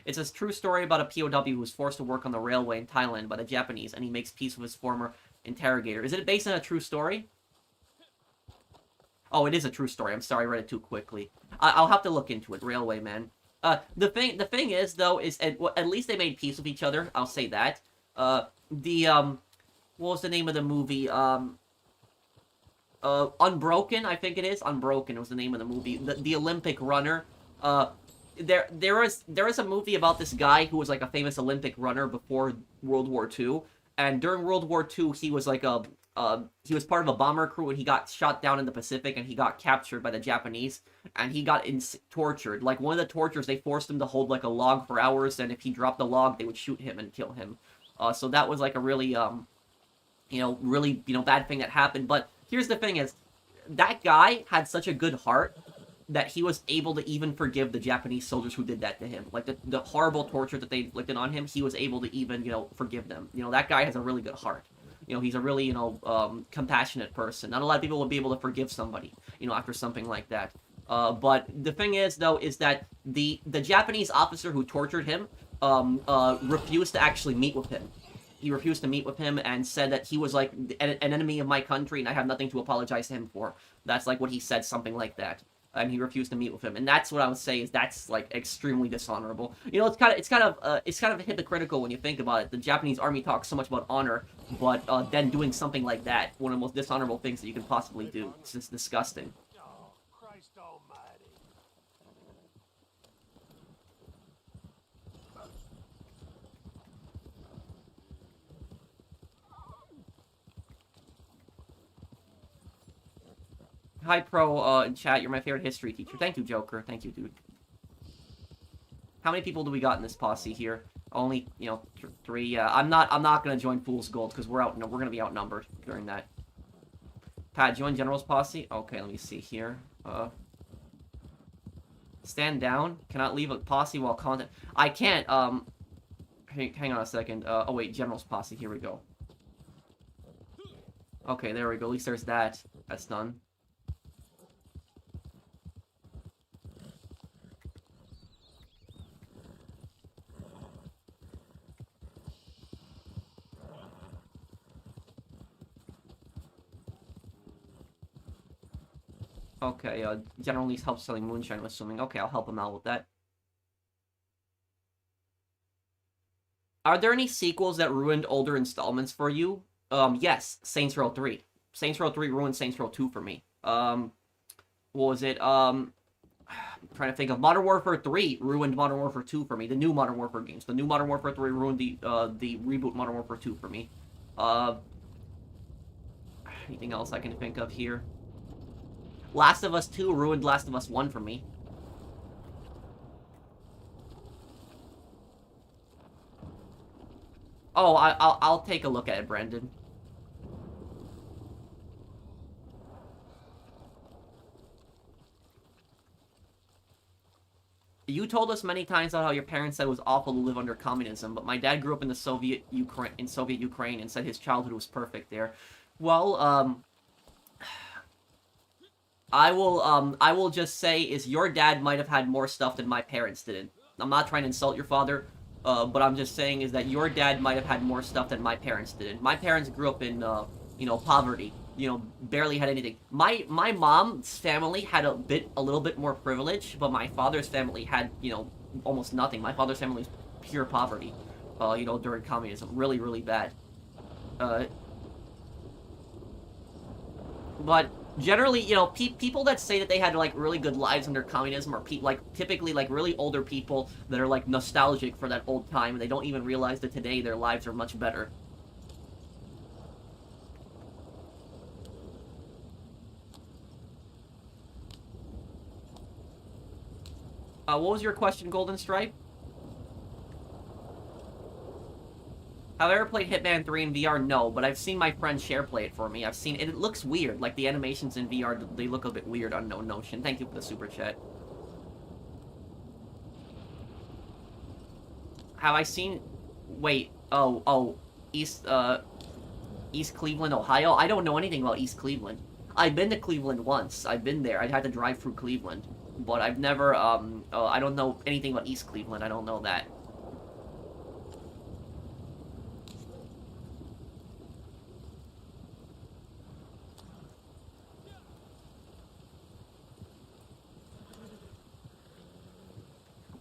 It's a true story about a POW who was forced to work on the railway in Thailand by the Japanese, and he makes peace with his former interrogator. Is it based on a true story? Oh, it is a true story. I'm sorry, I read it too quickly. I'll have to look into it. Railway Man. The thing is, though, is at least they made peace with each other. I'll say that. What was the name of the movie? Unbroken, I think it is. Unbroken was the name of the movie. The Olympic runner. There is a movie about this guy who was like a famous Olympic runner before World War II, And during World War II, he was like he was part of a bomber crew, and he got shot down in the Pacific, and he got captured by the Japanese, and he got tortured. Like, one of the tortures, they forced him to hold like a log for hours, and if he dropped the log, they would shoot him and kill him. So that was like a really really bad thing that happened. But here's the thing: is that guy had such a good heart that he was able to even forgive the Japanese soldiers who did that to him. Like, the horrible torture that they inflicted on him, he was able to even, forgive them. That guy has a really good heart. He's a really, compassionate person. Not a lot of people will be able to forgive somebody, after something like that. But the thing is, though, is that the Japanese officer who tortured him refused to actually meet with him. He refused to meet with him and said that he was, like, an enemy of my country and I have nothing to apologize to him for. That's, like, what he said, something like that. And he refused to meet with him, and that's what I would say is that's like extremely dishonorable. It's kind of hypocritical when you think about it. The Japanese army talks so much about honor, but then doing something like that, one of the most dishonorable things that you can possibly do. It's just disgusting. Oh, Christ almighty. Hi, Pro, in chat. You're my favorite history teacher. Thank you, Joker. Thank you, dude. How many people do we got in this posse here? Only, 3. Yeah, I'm not gonna join Fool's Gold because we're gonna be outnumbered during that. Pat, join General's posse. Okay, let me see here. Stand down. Cannot leave a posse while content. I can't. Hang on a second. Oh wait, General's posse. Here we go. Okay, there we go. At least there's that. That's done. Okay, General needs help selling moonshine, I'm assuming. Okay, I'll help him out with that. Are there any sequels that ruined older installments for you? Yes, Saints Row 3. Saints Row 3 ruined Saints Row 2 for me. What was it? I'm trying to think of Modern Warfare 3 ruined Modern Warfare 2 for me. The new Modern Warfare games. The new Modern Warfare 3 ruined the reboot Modern Warfare 2 for me. Anything else I can think of here? Last of Us 2 ruined Last of Us 1 for me. Oh, I'll take a look at it, Brendan. You told us many times about how your parents said it was awful to live under communism, but my dad grew up in the Soviet Ukraine and said his childhood was perfect there. Well, I will just say is your dad might have had more stuff than my parents did. I'm not trying to insult your father, but I'm just saying is that your dad might have had more stuff than my parents did. My parents grew up in, poverty. Barely had anything. My mom's family had a little bit more privilege, but my father's family had, almost nothing. My father's family was pure poverty, during communism. Really, really bad. But generally, people that say that they had, like, really good lives under communism are typically, like, really older people that are, like, nostalgic for that old time, and they don't even realize that today their lives are much better. What was your question, Golden Stripe? Have I ever played Hitman 3 in VR? No, but I've seen my friend Cher play it for me. I've seen it. It looks weird. Like, the animations in VR, they look a bit weird on No Notion. Thank you for the super chat. Have I seen... Wait. Oh. East Cleveland, Ohio? I don't know anything about East Cleveland. I've been to Cleveland once. I've been there. I'd had to drive through Cleveland. But I've never, I don't know anything about East Cleveland. I don't know that.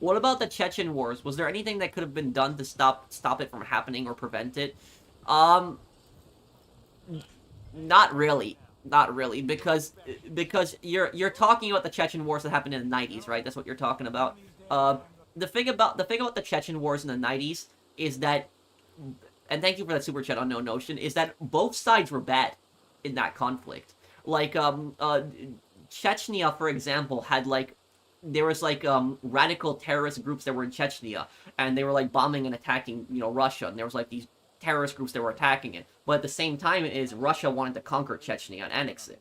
What about the Chechen Wars? Was there anything that could have been done to stop it from happening or prevent it? Not really. Not really, because you're talking about the Chechen Wars that happened in the 90s, right? That's what you're talking about. The thing about the Chechen Wars in the 90s is that and thank you for that super chat, Unknown Notion, is that both sides were bad in that conflict. Like, Chechnya, for example, had, like, there was, like, radical terrorist groups that were in Chechnya, and they were, like, bombing and attacking, you know, Russia, and there was, like, these terrorist groups that were attacking it. But at the same time, Russia wanted to conquer Chechnya and annex it.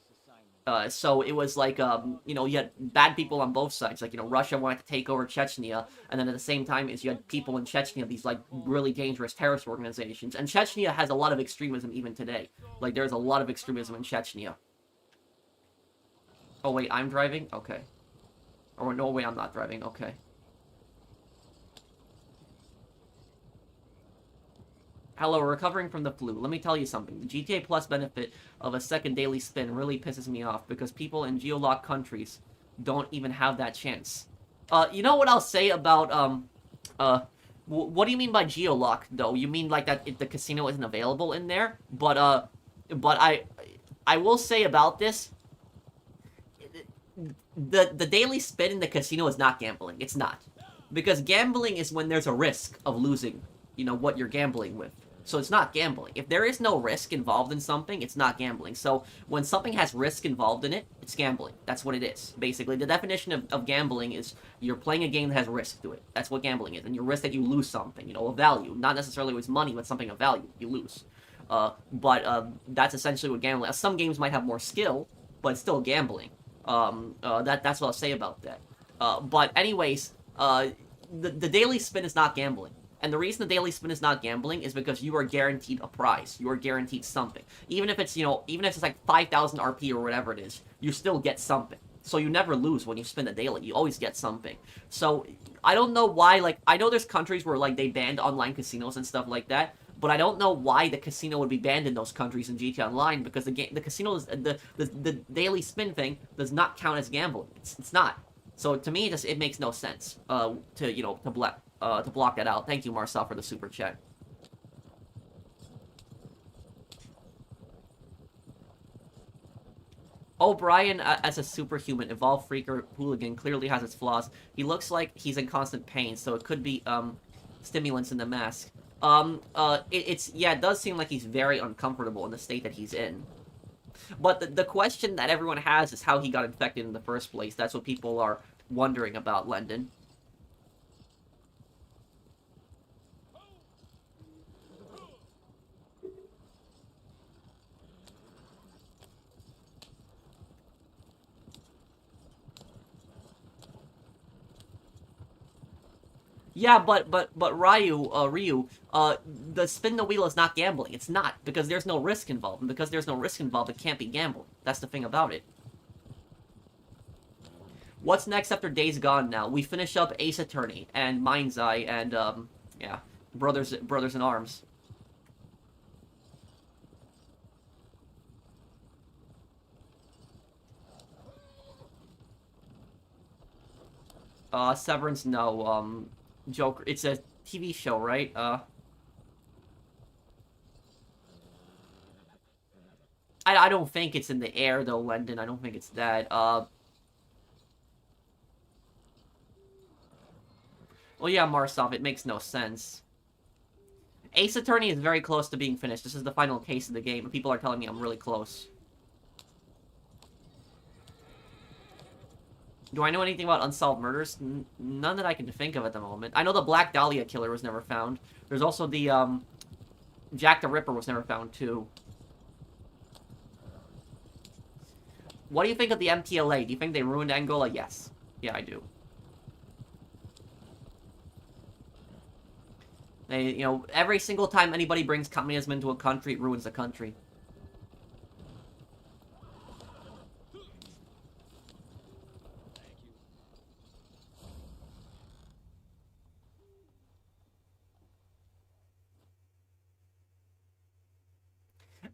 So it was like, you know, you had bad people on both sides. Like, you know, Russia wanted to take over Chechnya, and then at the same time, you had people in Chechnya, these, like, really dangerous terrorist organizations. And Chechnya has a lot of extremism even today. Like, there's a lot of extremism in Chechnya. Oh, wait, I'm driving? Okay. Or, no, wait, I'm not driving. Okay. Hello, recovering from the flu. Let me tell you something. The GTA Plus benefit of a second daily spin really pisses me off because people in geolocked countries don't even have that chance. You know what I'll say about, what do you mean by geolocked, though? You mean, like, that the casino isn't available in there? But I will say about this, the daily spin in the casino is not gambling. It's not. Because gambling is when there's a risk of losing, you know, what you're gambling with. So it's not gambling. If there is no risk involved in something, it's not gambling. So when something has risk involved in it, it's gambling. That's what it is. Basically, the definition of gambling is you're playing a game that has risk to it. That's what gambling is. And your risk that you lose something, you know, of value. Not necessarily with money, but something of value. You lose. But that's essentially what gambling is. Some games might have more skill, but it's still gambling. That's what I'll say about that. But anyways, the daily spin is not gambling. And the reason the daily spin is not gambling is because you are guaranteed a prize. You are guaranteed something. Even if it's, you know, even if it's like 5,000 RP or whatever it is, you still get something. So you never lose when you spin the daily. You always get something. So I don't know why, like, I know there's countries where, like, they banned online casinos and stuff like that, but I don't know why the casino would be banned in those countries in GTA Online, because the casino is, the daily spin thing does not count as gambling. It's not. So to me, it makes no sense, to block that out. Thank you, Marcel, for the super chat. O'Brien, as a superhuman, evolved freaker hooligan, clearly has its flaws. He looks like he's in constant pain, so it could be, stimulants in the mask. It does seem like he's very uncomfortable in the state that he's in. But the question that everyone has is how he got infected in the first place. That's what people are wondering about, Lendon. Yeah, but Ryu, the spin the wheel is not gambling. It's not, because there's no risk involved. And because there's no risk involved, it can't be gambling. That's the thing about it. What's next after Days Gone now? We finish up Ace Attorney and Mind's Eye and, yeah, Brothers in Arms. Severance, no, Joker, it's a TV show, right? I don't think it's in the air, though, Lendon. I don't think it's that. Well, yeah, Marsov, it makes no sense. Ace Attorney is very close to being finished. This is the final case of the game, and people are telling me I'm really close. Do I know anything about unsolved murders? None that I can think of at the moment. I know the Black Dahlia killer was never found. There's also the, Jack the Ripper was never found, too. What do you think of the MTLA? Do you think they ruined Angola? Yes. Yeah, I do. They, you know, every single time anybody brings communism into a country, it ruins the country.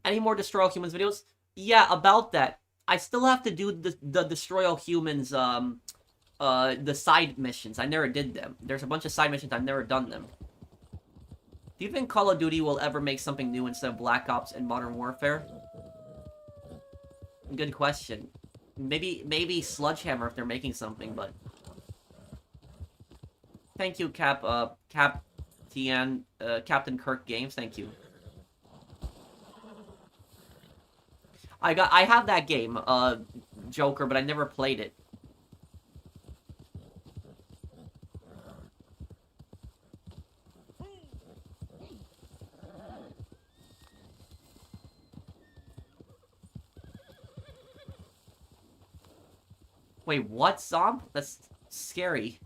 Any more Destroy All Humans videos? Yeah, about that. I still have to do the Destroy All Humans, the side missions. I never did them. There's a bunch of side missions, I've never done them. Do you think Call of Duty will ever make something new instead of Black Ops and Modern Warfare? Good question. Maybe Sledgehammer if they're making something, but... Thank you, Cap Tian, Captain Kirk Games, thank you. I have that game, Joker, but I never played it. Wait, what, Zomp? That's scary.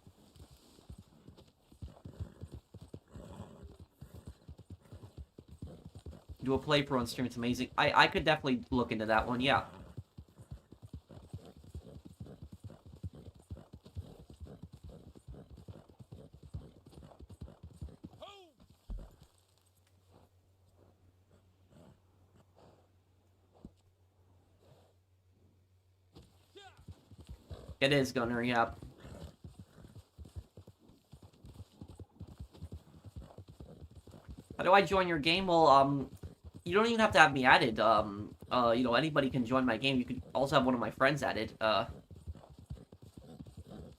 Do a playthrough on stream, it's amazing. I could definitely look into that one, yeah. It is, Gunner, yeah. How do I join your game? Well, you don't even have to have me added. You know, anybody can join my game. You could also have one of my friends added.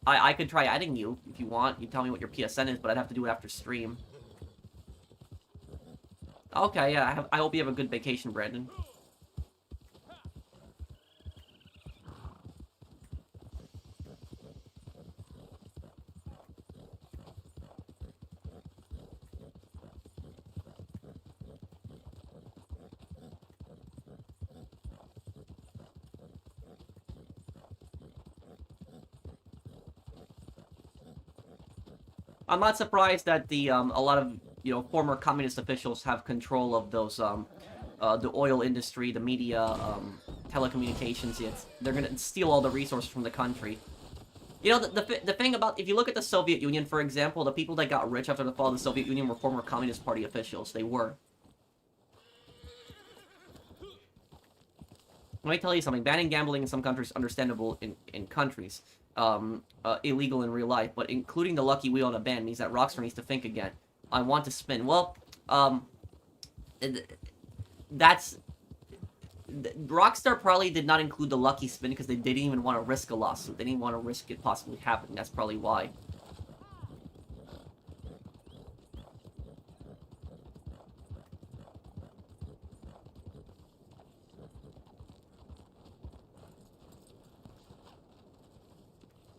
I could try adding you if you want. You tell me what your PSN is, but I'd have to do it after stream. Okay, yeah, I hope you have a good vacation, Brandon. I'm not surprised that the a lot of former communist officials have control of those the oil industry, the media, telecommunications. They're gonna steal all the resources from the country. You know, the thing about, if you look at the Soviet Union, for example, the people that got rich after the fall of the Soviet Union were former Communist Party officials. They were. Let me tell you something. Banning gambling in some countries is understandable in countries. Illegal in real life, but including the lucky wheel on a ban means that Rockstar needs to think again. I want to spin. Well, that's... Rockstar probably did not include the lucky spin because they didn't even want to risk a lawsuit. They didn't want to risk it possibly happening. That's probably why.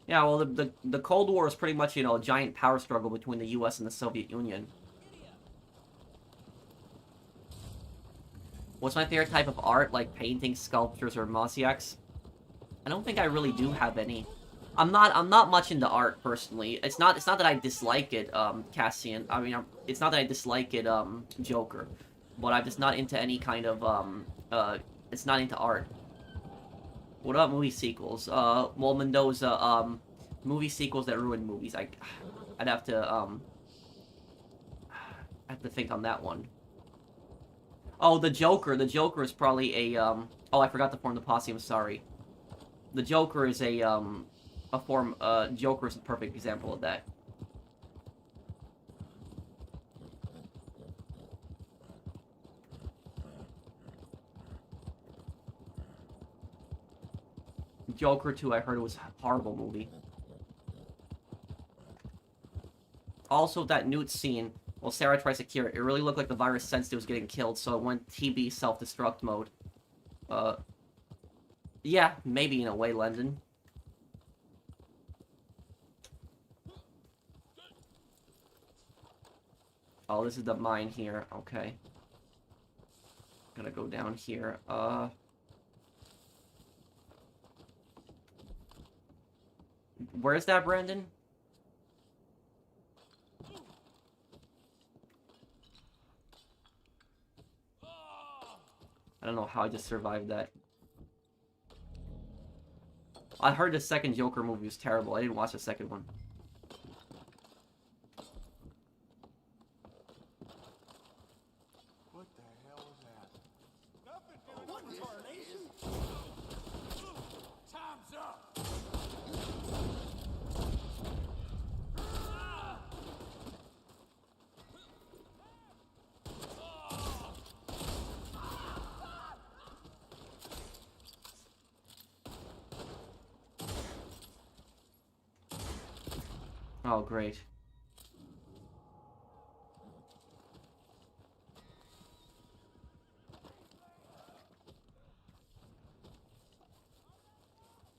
Yeah, well, the Cold War is pretty much, a giant power struggle between the US and the Soviet Union. What's my favorite type of art? Like paintings, sculptures, or mosaics? I don't think I really do have any. I'm not much into art personally. It's not that I dislike it, Cassian. I mean, it's not that I dislike it, Joker, but I'm just not into any kind of it's not into art. What about movie sequels? Well, Mendoza, movie sequels that ruin movies. I'd have to think on that one. Oh, the Joker. The Joker is probably a, oh, I forgot to form the posse. I'm sorry. The Joker is a form, Joker is a perfect example of that. Joker 2, I heard it was a horrible movie. Also, that Newt scene, while Sarah tries to cure it, it really looked like the virus sensed it was getting killed, so it went TB self-destruct mode. Yeah, maybe in a way, London. Oh, this is the mine here. Okay. Gotta go down here. Where's that, Brandon? I don't know how I just survived that. I heard the second Joker movie was terrible. I didn't watch the second one. What the hell was that? Nothing. What in tarnation? Time's up. Oh, great.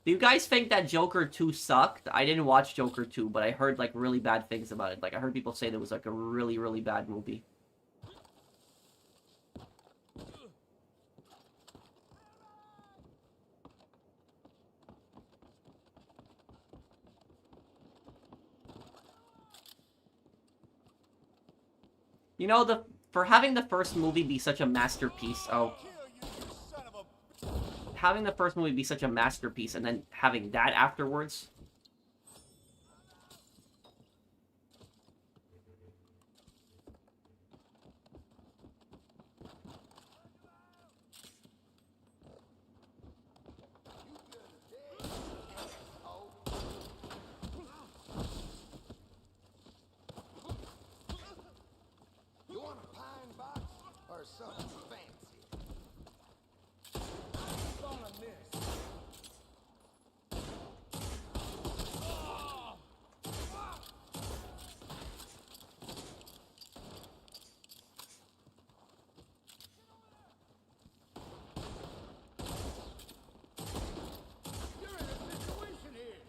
Do you guys think that Joker 2 sucked? I didn't watch Joker 2, but I heard, like, really bad things about it. Like, I heard people say that it was, like, a really, really bad movie. You know, for having the first movie be such a masterpiece, having the first movie be such a masterpiece and then having that afterwards. You want a pine box or something fancy? On this. You're in a situation here.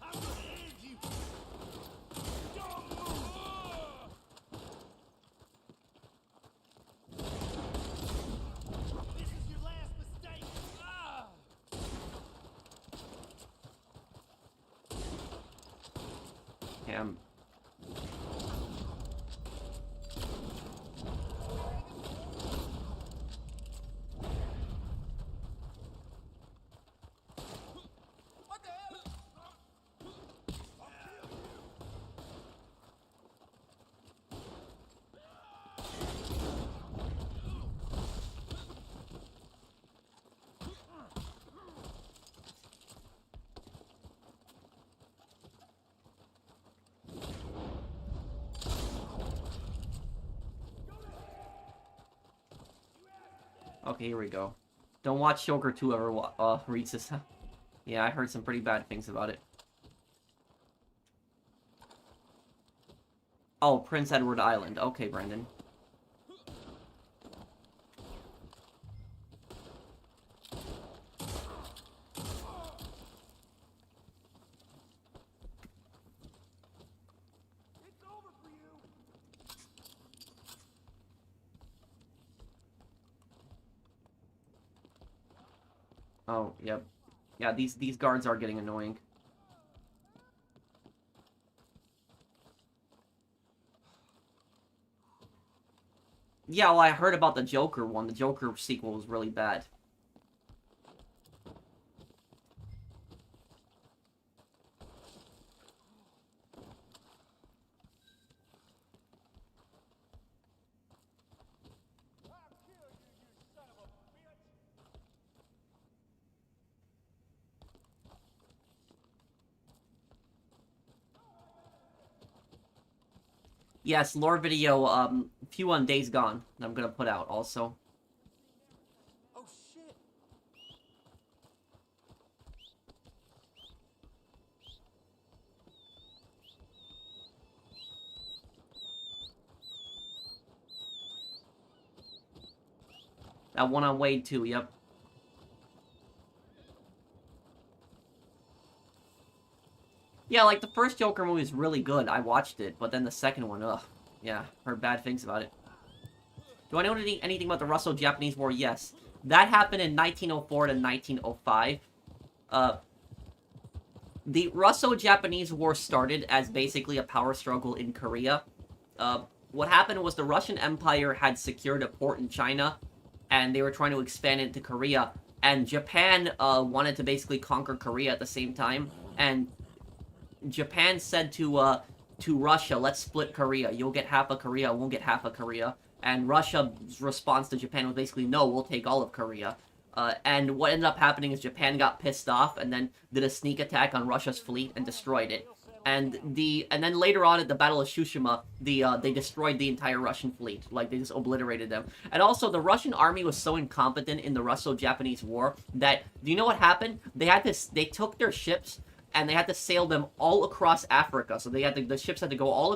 I'm gonna end you. Don't move. This is your last mistake. Him. What the hell? Okay, here we go. Don't watch Joker 2 ever, reads this. Yeah, I heard some pretty bad things about it. Oh, Prince Edward Island. Okay, Brandon. It's over for you. Oh, yep. Yeah, these guards are getting annoying. Yeah, well, I heard about the Joker one. The Joker sequel was really bad. I'll kill you, you son of a bitch. Yes, lore video, few on Days Gone that I'm gonna put out also. Oh shit. That one on Wade too, yep. Yeah, like, the first Joker movie is really good. I watched it, but then the second one, ugh. Yeah, heard bad things about it. Do I know anything about the Russo-Japanese War? Yes. That happened in 1904 to 1905. The Russo-Japanese War started as basically a power struggle in Korea. What happened was the Russian Empire had secured a port in China, and they were trying to expand into Korea, and Japan wanted to basically conquer Korea at the same time, and Japan said to Russia, let's split Korea. You'll get half of Korea, I won't get half of Korea. And Russia's response to Japan was basically, no, we'll take all of Korea. And what ended up happening is Japan got pissed off and then did a sneak attack on Russia's fleet and destroyed it. And then later on at the Battle of Tsushima, they destroyed the entire Russian fleet. Like, they just obliterated them. And also, the Russian army was so incompetent in the Russo-Japanese War that, do you know what happened? They took their ships and they had to sail them all across Africa. So the ships had to go all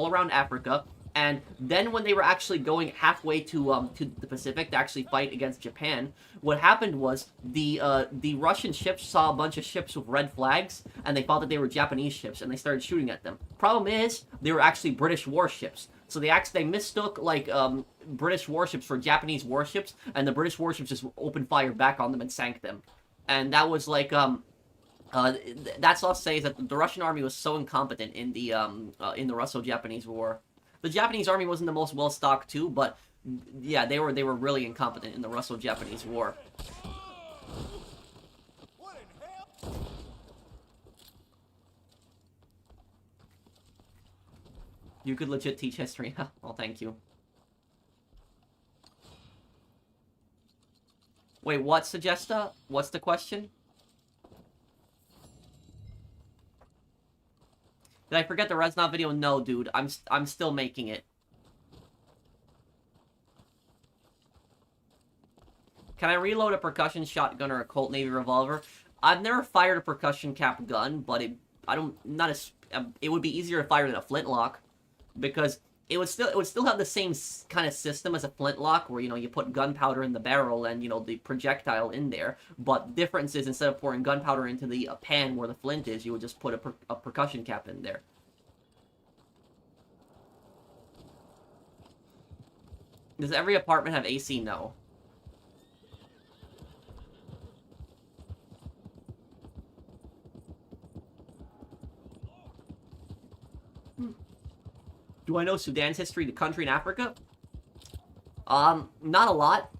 around Africa. And then when they were actually going halfway to the Pacific to actually fight against Japan, what happened was the Russian ships saw a bunch of ships with red flags, and they thought that they were Japanese ships, and they started shooting at them. Problem is, they were actually British warships. So they mistook like British warships for Japanese warships, and the British warships just opened fire back on them and sank them. And that was like that's all I'll say is that the Russian army was so incompetent in the Russo-Japanese War. The Japanese army wasn't the most well-stocked too, but yeah, they were really incompetent in the Russo-Japanese War. What in hell? You could legit teach history. Well, thank you. Wait, what, Suggesta? What's the question? Did I forget the Reznov video? No, dude. I'm still making it. Can I reload a percussion shotgun or a Colt Navy revolver? I've never fired a percussion cap gun, but it would be easier to fire than a flintlock, because it would still have the same kind of system as a flintlock, where, you know, you put gunpowder in the barrel and, you know, the projectile in there. But the difference is, instead of pouring gunpowder into the pan where the flint is, you would just put a percussion cap in there. Does every apartment have AC? No. Do I know Sudan's history, the country in Africa? Not a lot.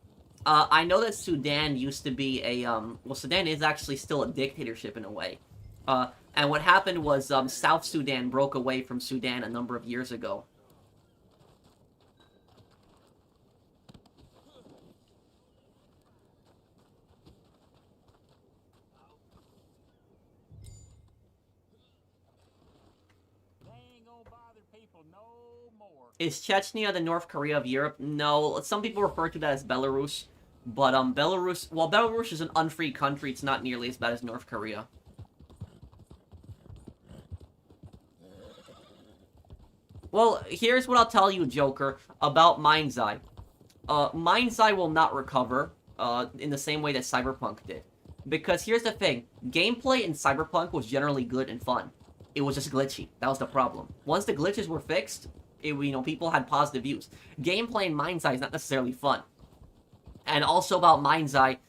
I know that Sudan used to be a, well, Sudan is actually still a dictatorship in a way. And what happened was, South Sudan broke away from Sudan a number of years ago. Is Chechnya the North Korea of Europe? No, some people refer to that as Belarus. But, Belarus is an unfree country. It's not nearly as bad as North Korea. Well, here's what I'll tell you, Joker, about Mind's Eye. Mind's Eye will not recover, in the same way that Cyberpunk did. Because here's the thing, gameplay in Cyberpunk was generally good and fun. It was just glitchy. That was the problem. Once the glitches were fixed, people had positive views. Gameplay in Mind's Eye is not necessarily fun. And also about Mind's Eye,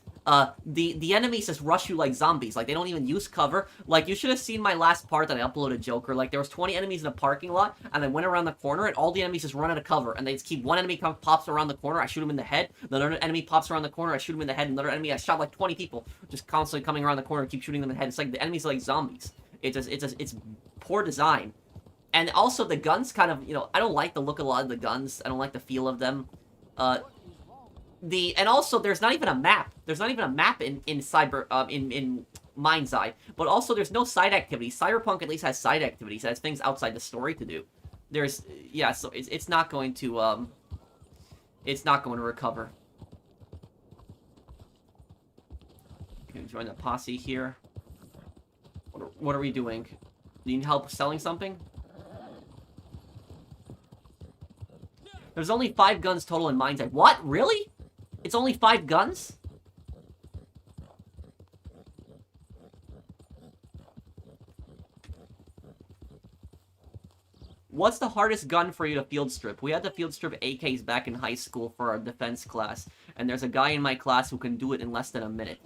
the enemies just rush you like zombies. Like, they don't even use cover. Like, you should have seen my last part that I uploaded, Joker. Like, there was 20 enemies in a parking lot, and I went around the corner, and all the enemies just run out of cover. And they just keep, one enemy pops around the corner, I shoot him in the head. Another enemy pops around the corner, I shoot him in the head. Another enemy, I shot like 20 people, just constantly coming around the corner and keep shooting them in the head. It's like, the enemies are like zombies. It's poor design. And also, the guns kind of, I don't like the look of a lot of the guns. I don't like the feel of them. And also, there's not even a map. There's not even a map in Mind's Eye. But also, there's no side activities. Cyberpunk at least has side activities. It has things outside the story to do. So it's not going to, recover. You can join the posse here. What are we doing? Do you need help selling something? There's only 5 guns total in Mind's Eye. What? Really? It's only 5 guns? What's the hardest gun for you to field strip? We had to field strip AKs back in high school for our defense class, and there's a guy in my class who can do it in less than a minute.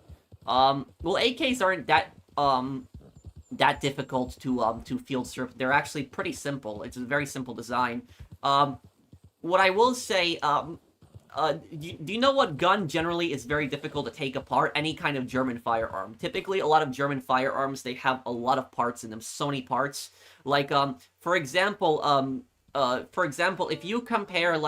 Well, AKs aren't that difficult to field strip. They're actually pretty simple. It's a very simple design. What I will say, do you know what gun generally is very difficult to take apart? Any kind of German firearm. Typically, a lot of German firearms, they have a lot of parts in them, so many parts. Like, for example, if you compare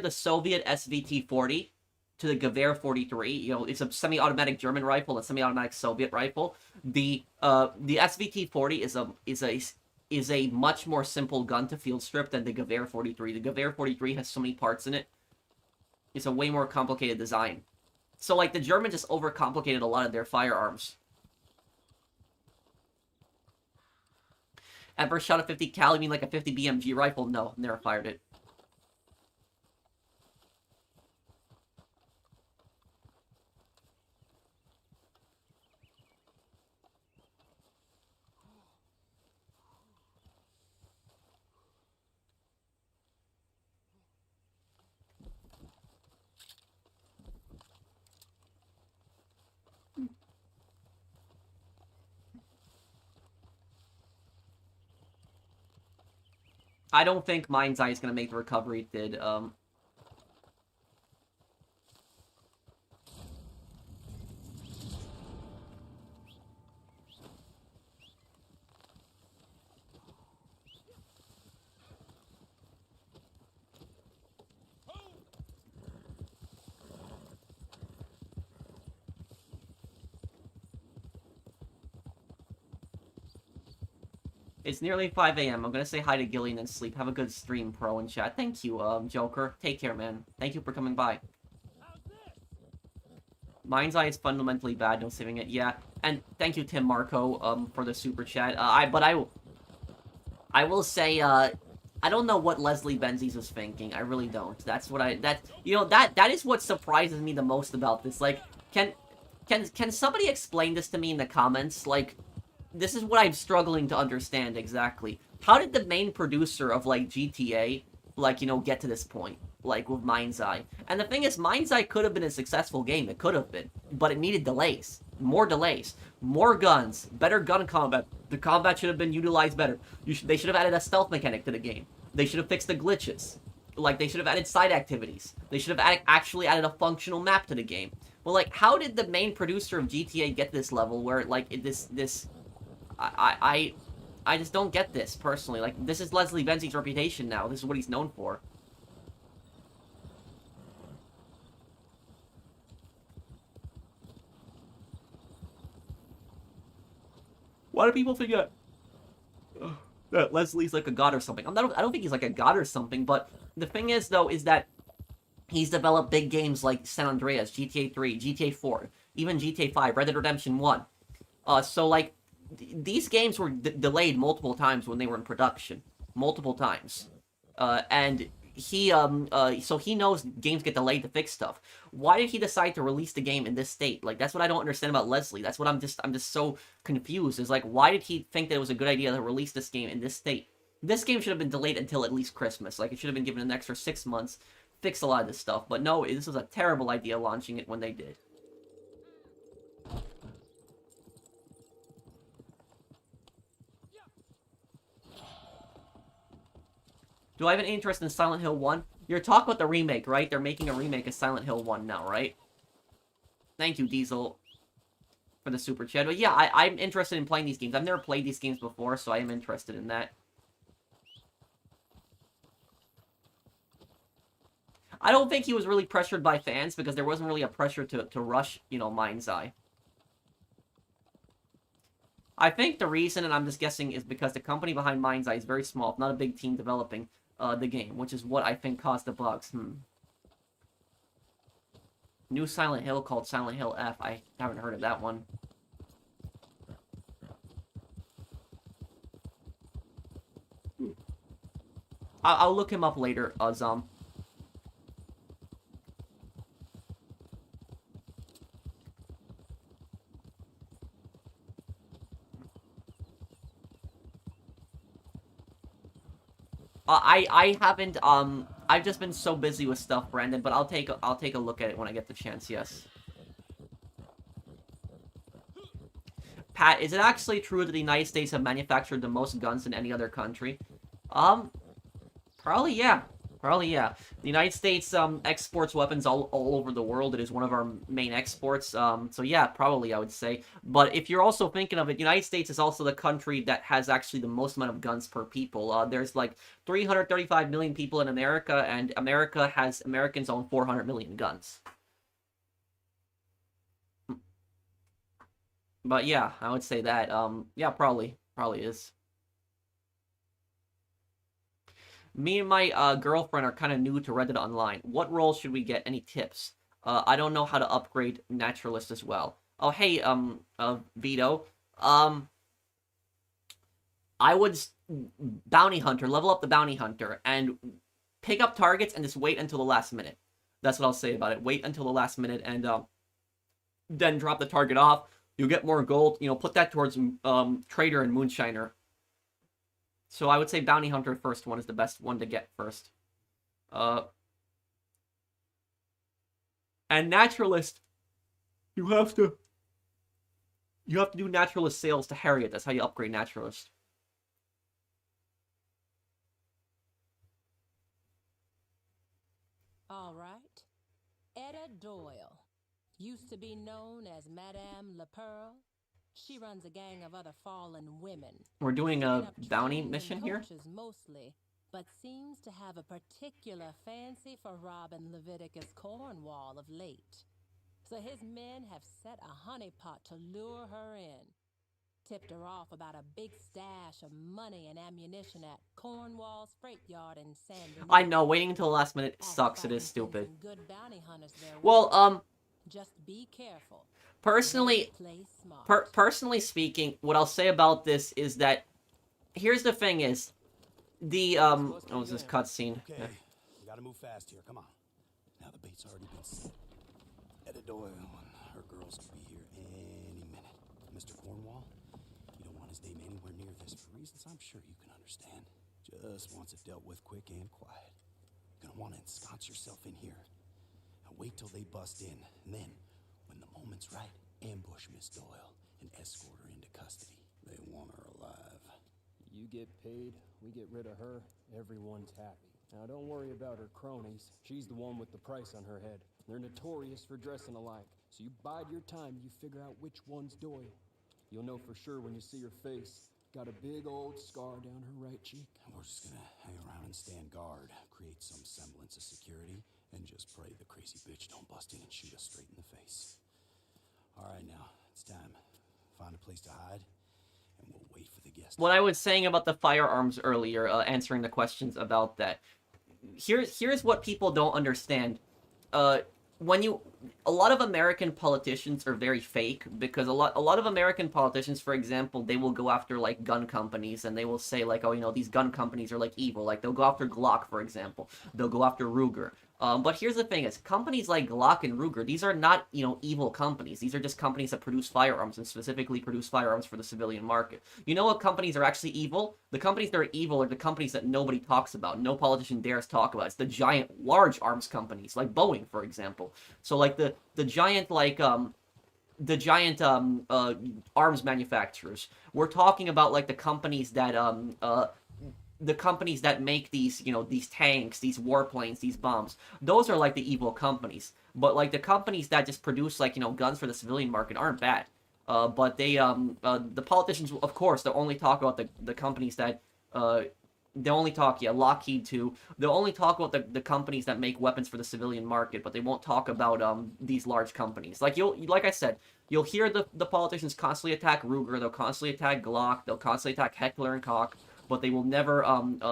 the Soviet SVT-40 to the Gewehr 43. You know, it's a semi-automatic German rifle, a semi-automatic Soviet rifle. The SVT 40 is a much more simple gun to field strip than the Gewehr 43. The Gewehr 43 has so many parts in it. It's a way more complicated design. So, like, the Germans just overcomplicated a lot of their firearms. Ever shot a 50 cal? You mean like a 50 BMG rifle? No, never fired it. I don't think Mind's Eye is going to make the recovery it did. It's nearly 5 a.m. I'm gonna say hi to Gillian and sleep. Have a good stream, Pro, and chat. Thank you, Joker. Take care, man. Thank you for coming by. Mind's Eye is fundamentally bad, no saving it. Yeah, and thank you, Tim Marco, for the super chat. I will say, I don't know what Leslie Benzies was thinking. I really don't. That's what that is what surprises me the most about this. Like, can somebody explain this to me in the comments? Like, this is what I'm struggling to understand exactly. How did the main producer of, like, GTA, like, you know, get to this point? Like, with Mind's Eye. And the thing is, Mind's Eye could have been a successful game. It could have been. But it needed delays. More guns. Better gun combat. The combat should have been utilized better. They should have added a stealth mechanic to the game. They should have fixed the glitches. Like, they should have added side activities. They should have actually added a functional map to the game. Well, like, how did the main producer of GTA get to this level where, like, I just don't get this, personally. Like, this is Leslie Benzies' reputation now. This is what he's known for. Why do people think that Leslie's like a god or something? I don't think he's like a god or something, but the thing is, though, is that he's developed big games like San Andreas, GTA 3, GTA 4, even GTA 5, Red Dead Redemption 1. So, like, these games were delayed multiple times when they were in production. Multiple times. And he, so he knows games get delayed to fix stuff. Why did he decide to release the game in this state? Like, that's what I don't understand about Leslie. That's what I'm just so confused. Is like, why did he think that it was a good idea to release this game in this state? This game should have been delayed until at least Christmas. Like, it should have been given an extra 6 months, fix a lot of this stuff. But no, this was a terrible idea launching it when they did. Do I have an interest in Silent Hill 1? You're talking about the remake, right? They're making a remake of Silent Hill 1 now, right? Thank you, Diesel, for the super chat. But yeah, I'm interested in playing these games. I've never played these games before, so I am interested in that. I don't think he was really pressured by fans, because there wasn't really a pressure to rush, you know, Mind's Eye. I think the reason, and I'm just guessing, is because the company behind Mind's Eye is very small, not a big team developing the game, which is what I think caused the bugs. New Silent Hill called Silent Hill F. I haven't heard of that one. I'll look him up later, Zom. I haven't, I've just been so busy with stuff, Brandon, but I'll take a look at it when I get the chance, yes. Pat, is it actually true that the United States have manufactured the most guns than any other country? Probably, yeah. Probably, yeah. The United States, exports weapons all over the world. It is one of our main exports. So yeah, probably, I would say. But if you're also thinking of it, the United States is also the country that has actually the most amount of guns per people. There's like 335 million people in America, and Americans own 400 million guns. But yeah, I would say that. Yeah, probably is. Me and my girlfriend are kind of new to Reddit Online. What roles should we get? Any tips? I don't know how to upgrade Naturalist as well. Oh, hey, Vito. Um, I would Bounty Hunter, level up the Bounty Hunter, and pick up targets and just wait until the last minute. That's what I'll say about it. Wait until the last minute and then drop the target off. You'll get more gold. Put that towards Trader and Moonshiner. So I would say Bounty Hunter first one is the best one to get first. And Naturalist, you have to do Naturalist sales to Harriet. That's how you upgrade Naturalist. All right. Etta Doyle. Used to be known as Madame La Pearl. She runs a gang of other fallen women. We're doing Picking a up bounty trains and mission here? coaches mostly, but seems to have a particular fancy for robbing Leviticus Cornwall of late. So his men have set a honeypot to lure her in. Tipped her off about a big stash of money and ammunition at Cornwall's freight yard in San Benito. I know, waiting until the last minute Off sucks. It fighting is stupid. some good bounty hunters there with Well, her. Just be careful. personally, Play smart. personally speaking, what I'll say about this is that here's the thing: is the oh, is this cutscene? Okay, we gotta move fast here. Come on. Now the bait's already been set. Etta Doyle and her girls could be here any minute. Mr. Cornwall, you don't want his name anywhere near this for reasons I'm sure you can understand. Just wants it dealt with quick and quiet. You're gonna want to ensconce yourself in here. Now wait till they bust in, and then, when the moment's right, ambush Miss Doyle and escort her into custody. They want her alive. You get paid, we get rid of her, everyone's happy. Now don't worry about her cronies. She's the one with the price on her head. They're notorious for dressing alike. So you bide your time, you figure out which one's Doyle. You'll know for sure when you see her face. Got a big old scar down her right cheek. And we're just gonna hang around and stand guard, create some semblance of security, and just pray the crazy bitch don't bust in and shoot us straight in the face. All right, now, it's time. Find a place to hide, and we'll wait for the guests. What I was saying about the firearms earlier, answering the questions about that. Here's what people don't understand. A lot of American politicians are very fake because a lot of American politicians, for example, they will go after like gun companies and they will say like, oh, these gun companies are like evil. Like they'll go after Glock, for example. They'll go after Ruger. But here's the thing: is companies like Glock and Ruger, these are not evil companies. These are just companies that produce firearms and specifically produce firearms for the civilian market. You know what companies are actually evil? The companies that are evil are the companies that nobody talks about. No politician dares talk about. It's the giant, large arms companies like Boeing, for example. So like the giant arms manufacturers. We're talking about like the companies that make these, these tanks, these warplanes, these bombs. Those are like the evil companies. But like the companies that just produce like, guns for the civilian market aren't bad. But they, the politicians, of course, they'll only talk about the companies that, they'll only talk, Lockheed too. They'll only talk about the companies that make weapons for the civilian market, but they won't talk about these large companies. Like I said, you'll hear the politicians constantly attack Ruger. They'll constantly attack Glock. They'll constantly attack Heckler and Koch. But they will never,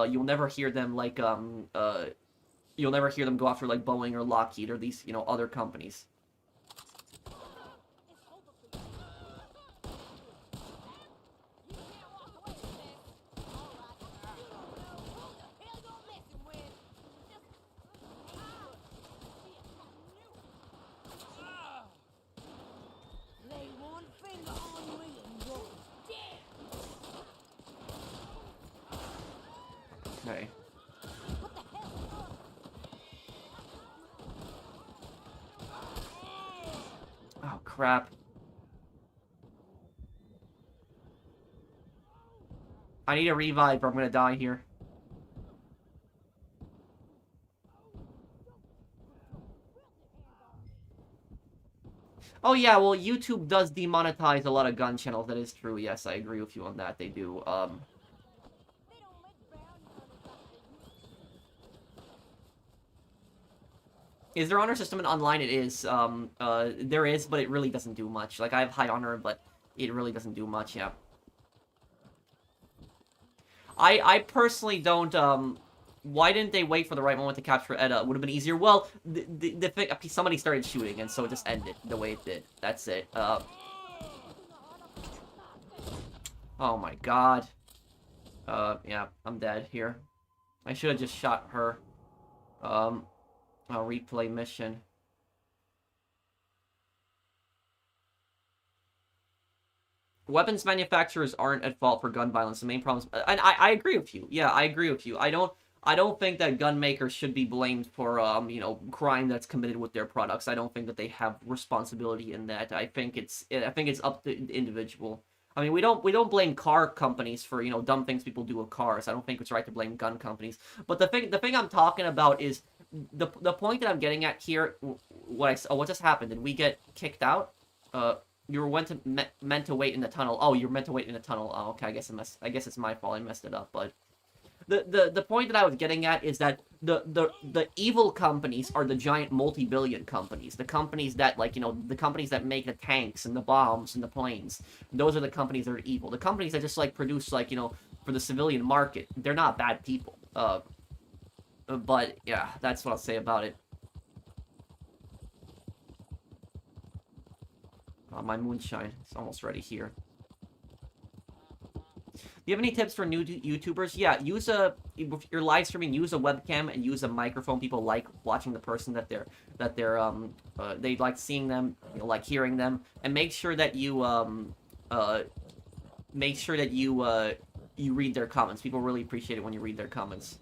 you'll never hear them like, you'll never hear them go after like Boeing or Lockheed or these, other companies. Lay one finger on me and you're dead. Okay. Oh, crap. I need a revive or I'm gonna die here. Oh yeah, well, YouTube does demonetize a lot of gun channels. That is true. Yes, I agree with you on that. They do. Is there honor system in online? It is. There is, but it really doesn't do much. Like, I have high honor, but it really doesn't do much, yeah. I personally don't, why didn't they wait for the right moment to capture Edda? It would have been easier. Well, somebody started shooting, and so it just ended the way it did. That's it. Oh my god. Yeah, I'm dead here. I should have just shot her. I'll replay mission. Weapons manufacturers aren't at fault for gun violence. The main problem is, and I agree with you. Yeah, I agree with you. I don't think that gun makers should be blamed for you know, crime that's committed with their products. I don't think that they have responsibility in that. I think it's up to the individual. I mean, we don't blame car companies for, you know, dumb things people do with cars. I don't think it's right to blame gun companies. But the thing I'm talking about is the point that I'm getting at here. What just happened? Did we get kicked out? You were meant to wait in the tunnel. Oh, you're meant to wait in the tunnel. Oh, okay. I guess it's my fault. I messed it up. But the point that I was getting at is that the evil companies are the giant multi-billion companies. The companies that, like, you know, the companies that make the tanks and the bombs and the planes. Those are the companies that are evil. The companies that just, like, produce, like, you know, for the civilian market, they're not bad people. But yeah, that's what I'll say about it. My moonshine is almost ready here. Do you have any tips for new YouTubers? Yeah, if you're live streaming, use a webcam and use a microphone. People like watching the person that they like seeing them, you know, like hearing them, and make sure that you you read their comments. People really appreciate it when you read their comments.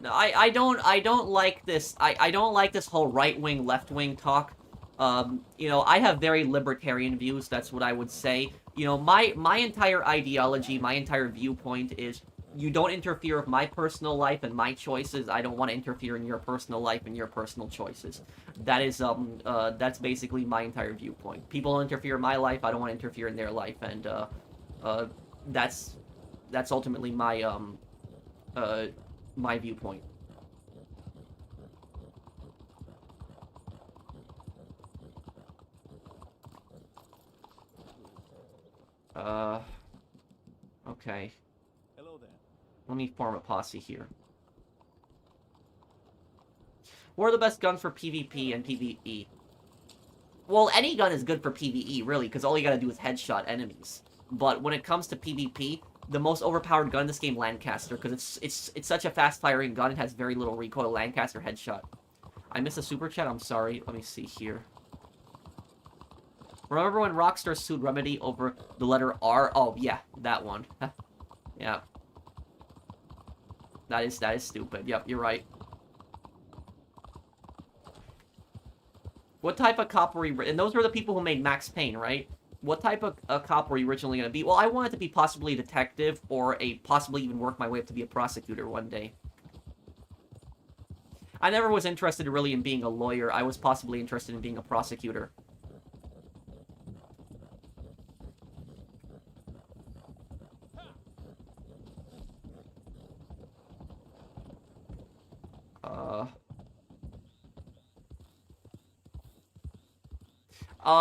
No, I don't like this. I don't like this whole right-wing, left-wing talk. You know, I have very libertarian views. That's what I would say. You know, my entire ideology, my entire viewpoint is you don't interfere with my personal life and my choices. I don't want to interfere in your personal life and your personal choices. That is that's basically my entire viewpoint. People interfere in my life. I don't want to interfere in their life, and that's ultimately my my viewpoint. Okay. Hello there. Let me form a posse here. What are the best guns for PvP and PvE? Well, any gun is good for PvE, really, because all you gotta do is headshot enemies. But when it comes to PvP, the most overpowered gun in this game, Lancaster, because it's such a fast-firing gun, it has very little recoil. Lancaster headshot. I missed a super chat, I'm sorry. Let me see here. Remember when Rockstar sued Remedy over the letter R? Oh, yeah, that one. Yeah. That is stupid. Yep, you're right. What type of cop were you... And those were the people who made Max Payne, right? What type of cop were you originally going to be? Well, I wanted to be possibly a detective or possibly even work my way up to be a prosecutor one day. I never was interested really in being a lawyer. I was possibly interested in being a prosecutor.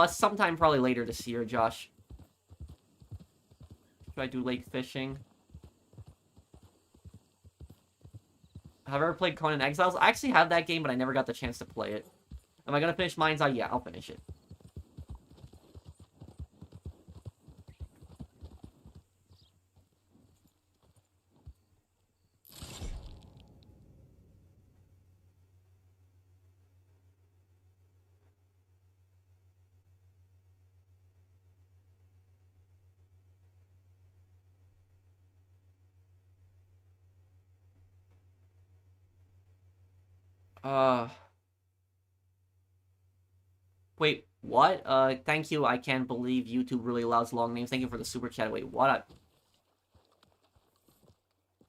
Sometime probably later this year, Josh. Should I do lake fishing? Have I ever played Conan Exiles? I actually have that game, but I never got the chance to play it. Am I gonna finish Mind's Eye? Yeah, I'll finish it. Wait, what? Thank you. I can't believe YouTube really allows long names. Thank you for the super chat. Wait, what?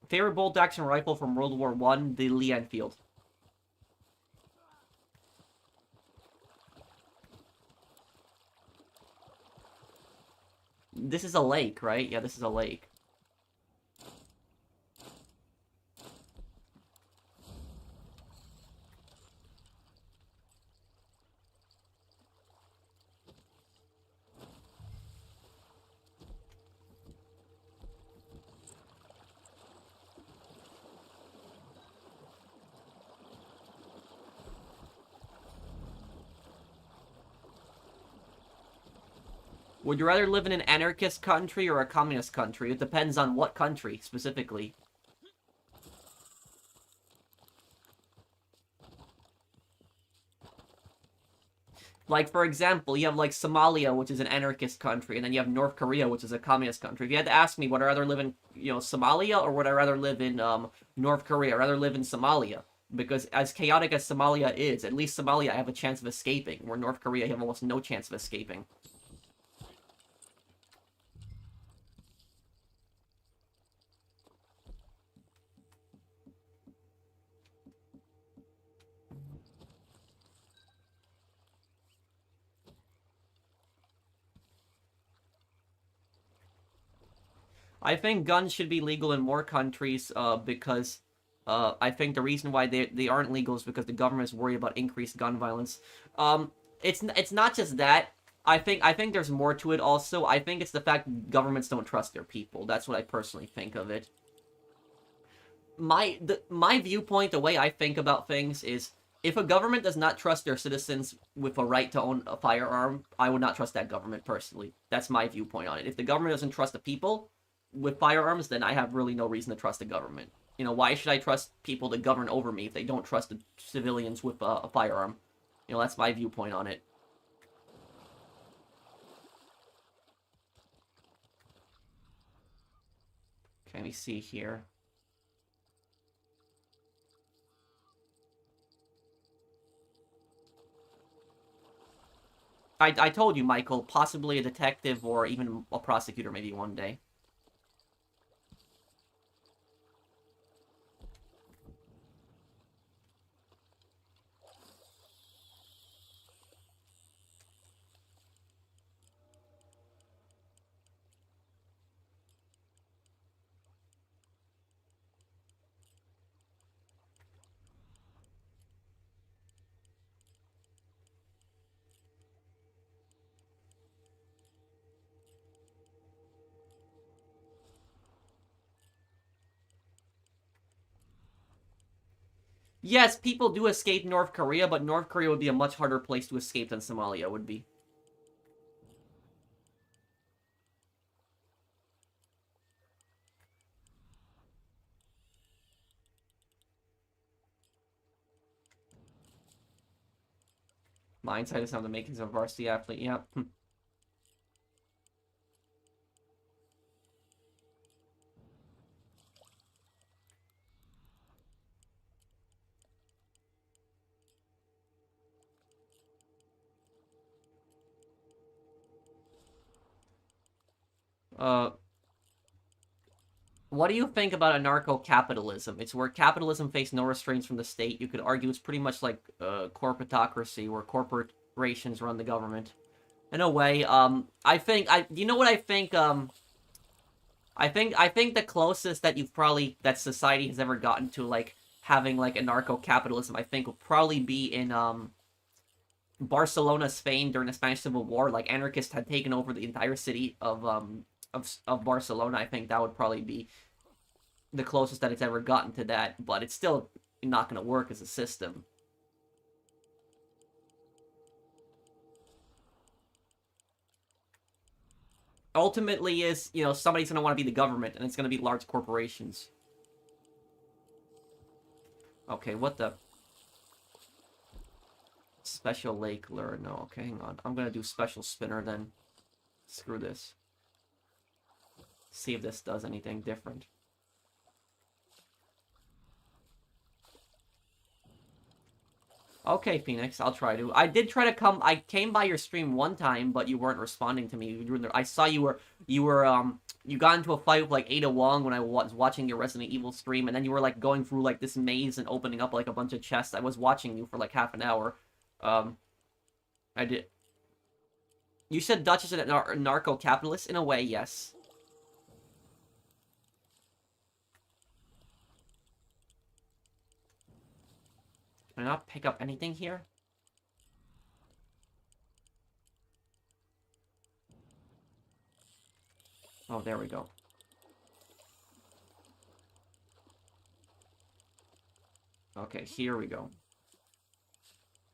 Favorite bolt-action rifle from World War I? The Lee Enfield. This is a lake, right? Yeah, this is a lake. Would you rather live in an anarchist country or a communist country? It depends on what country, specifically. Like, for example, you have, like, Somalia, which is an anarchist country, and then you have North Korea, which is a communist country. If you had to ask me, would I rather live in, Somalia, or would I rather live in, North Korea? I'd rather live in Somalia. Because as chaotic as Somalia is, at least Somalia I have a chance of escaping, where North Korea I have almost no chance of escaping. I think guns should be legal in more countries because I think the reason why they aren't legal is because the government is worried about increased gun violence. It's not just that. I think there's more to it also. I think it's the fact governments don't trust their people. That's what I personally think of it. My viewpoint, the way I think about things is if a government does not trust their citizens with a right to own a firearm, I would not trust that government personally. That's my viewpoint on it. If the government doesn't trust the people with firearms, then I have really no reason to trust the government. Why should I trust people to govern over me if they don't trust the civilians with a firearm? That's my viewpoint on it. Okay, let me see here. I told you, Michael, possibly a detective or even a prosecutor maybe one day. Yes, people do escape North Korea, but North Korea would be a much harder place to escape than Somalia would be. Mindset is not the makings of a varsity athlete, yeah. Uh, what do you think about anarcho-capitalism? It's where capitalism faces no restraints from the state. You could argue it's pretty much like corporatocracy, where corporations run the government. In a way, you know what I think, I think the closest that that society has ever gotten to, like, having, like, anarcho-capitalism, I think, would probably be in, Barcelona, Spain, during the Spanish Civil War. Like, anarchists had taken over the entire city of Barcelona. I think that would probably be the closest that it's ever gotten to that, but it's still not going to work as a system. Ultimately is, somebody's going to want to be the government, and it's going to be large corporations. Okay, what the... Special lake lure. No, okay, hang on. I'm going to do special spinner then. Screw this. See if this does anything different. Okay, Phoenix, I'll try to. I came by your stream one time, but you weren't responding to me. You were there. I saw you got into a fight with, like, Ada Wong when I was watching your Resident Evil stream, and then you were, like, going through, like, this maze and opening up, like, a bunch of chests. I was watching you for, like, half an hour. I did. You said Dutch is a narco-capitalist? In a way, yes. Can I not pick up anything here? Oh, there we go. Okay, here we go.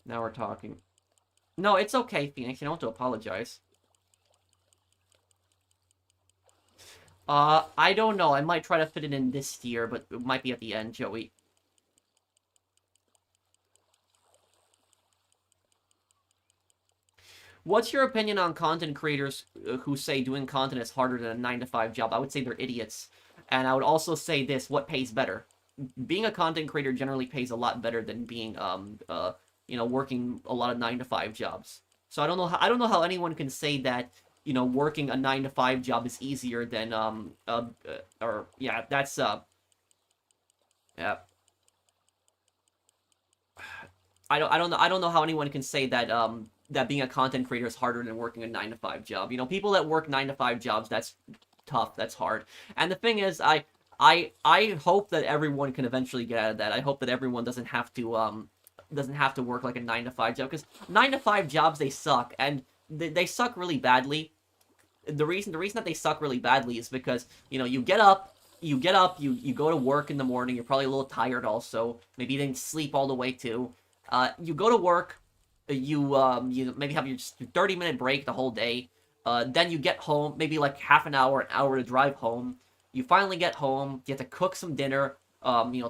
Now we're talking. No, it's okay, Phoenix. You don't have to apologize. I don't know. I might try to fit it in this year, but it might be at the end, Joey. What's your opinion on content creators who say doing content is harder than a 9-to-5 job? I would say they're idiots. And I would also say this, what pays better? Being a content creator generally pays a lot better than being, working a lot of 9-to-5 jobs. So I don't know how anyone can say that, working a 9-to-5 job is easier than, that's, yeah. I don't know how anyone can say that, that being a content creator is harder than working a 9-to-5 job. People that work 9-to-5 jobs, that's tough, that's hard. And the thing is, I hope that everyone can eventually get out of that. I hope that everyone doesn't have to work like a 9-to-5 job, because 9-to-5 jobs, they suck, and they suck really badly. The reason that they suck really badly is because, you get up, you go to work in the morning, you're probably a little tired also, maybe you didn't sleep all the way too. You go to work, you maybe have your 30-minute break the whole day, then you get home, maybe like half an hour to drive home. You finally get home, you have to cook some dinner,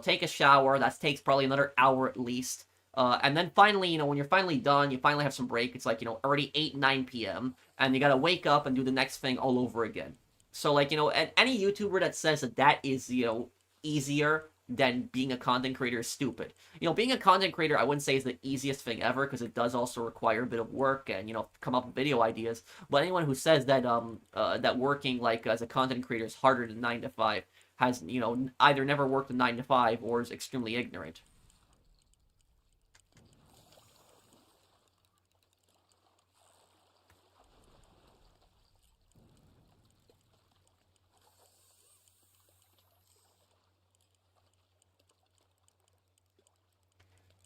take a shower, that takes probably another hour at least. And then finally, when you're finally done, you finally have some break, it's like, already 8-9 p.m., and you gotta wake up and do the next thing all over again. So, like, and any YouTuber that says that is, easier than being a content creator is stupid. Being a content creator, I wouldn't say is the easiest thing ever, because it does also require a bit of work and, come up with video ideas. But anyone who says that, that working, like, as a content creator is harder than 9-to-5 has, either never worked a 9-to-5 or is extremely ignorant.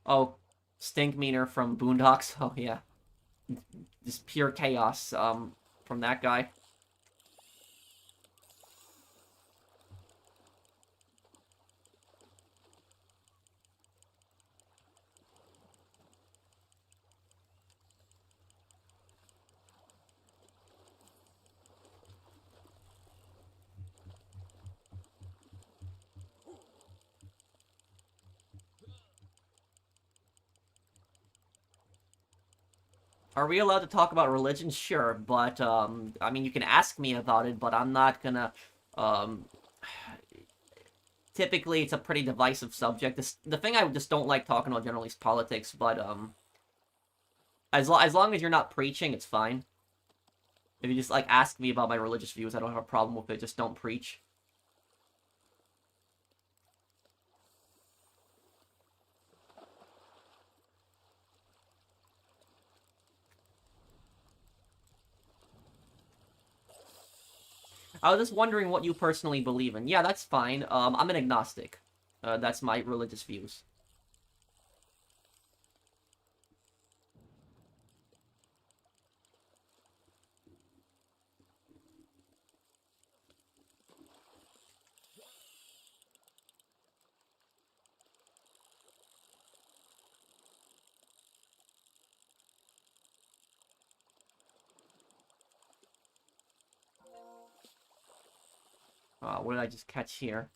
Oh, Stinkmeaner from Boondocks. Oh, yeah. Just pure chaos, from that guy. Are we allowed to talk about religion? Sure, but, I mean, you can ask me about it, but I'm not gonna, typically, it's a pretty divisive subject. The thing I just don't like talking about generally is politics, but, as long as you're not preaching, it's fine. If you just, like, ask me about my religious views, I don't have a problem with it, just don't preach. I was just wondering what you personally believe in. Yeah, that's fine. I'm an agnostic. That's my religious views. What did I just catch here?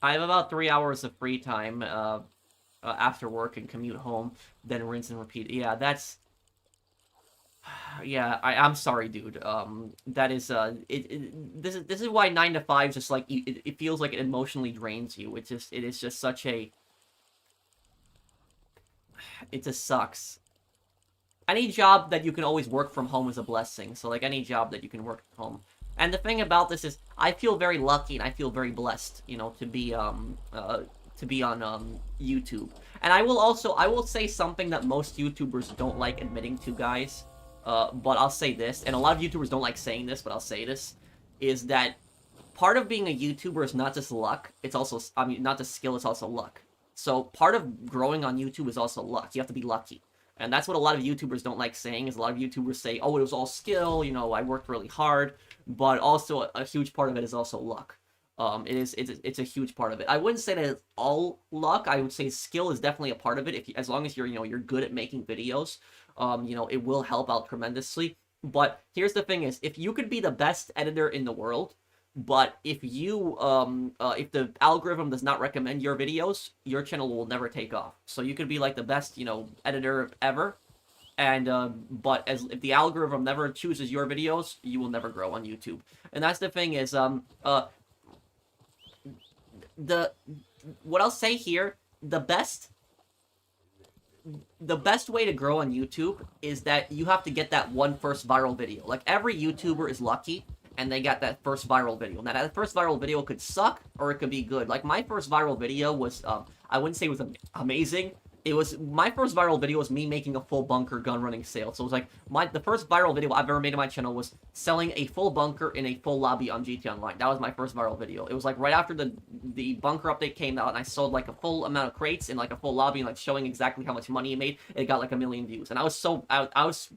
I have about 3 hours of free time, after work and commute home, then rinse and repeat. Yeah, that's... Yeah, I'm sorry, dude. That is, this is why 9-to-5 just, like, it feels like it emotionally drains you. It is just such a... It just sucks. Any job that you can always work from home is a blessing, so, like, any job that you can work from home. And the thing about this is, I feel very lucky and I feel very blessed, you know, to be on YouTube. And I will say something that most YouTubers don't like admitting to, guys. But I'll say this, and a lot of YouTubers don't like saying this, but I'll say this, is that part of being a YouTuber is not just luck, it's also, I mean, not just skill, it's also luck. So part of growing on YouTube is also luck. You have to be lucky. And that's what a lot of YouTubers don't like saying, is a lot of YouTubers say, oh, it was all skill, you know, I worked really hard, but also a huge part of it is also luck. It's a huge part of it. I wouldn't say that it's all luck. I would say skill is definitely a part of it. If you, as long as you're, you know, you're good at making videos, you know, it will help out tremendously. But here's the thing is, if you could be the best editor in the world, but if you, if the algorithm does not recommend your videos, your channel will never take off. So you could be like the best, you know, editor ever, and but if the algorithm never chooses your videos, you will never grow on YouTube. And that's the thing is, what I'll say here, the best way to grow on YouTube is that you have to get that one first viral video. Like, every YouTuber is lucky and they got that first viral video. Now, that first viral video could suck or it could be good. Like, my first viral video was, I wouldn't say it was amazing. It was, my first viral video was me making a full bunker gun running sale. So it was like, the first viral video I've ever made on my channel was selling a full bunker in a full lobby on GTA Online. That was my first viral video. It was like right after the bunker update came out, and I sold like a full amount of crates in like a full lobby, and like showing exactly how much money it made. It got like 1 million views. And I was so, I was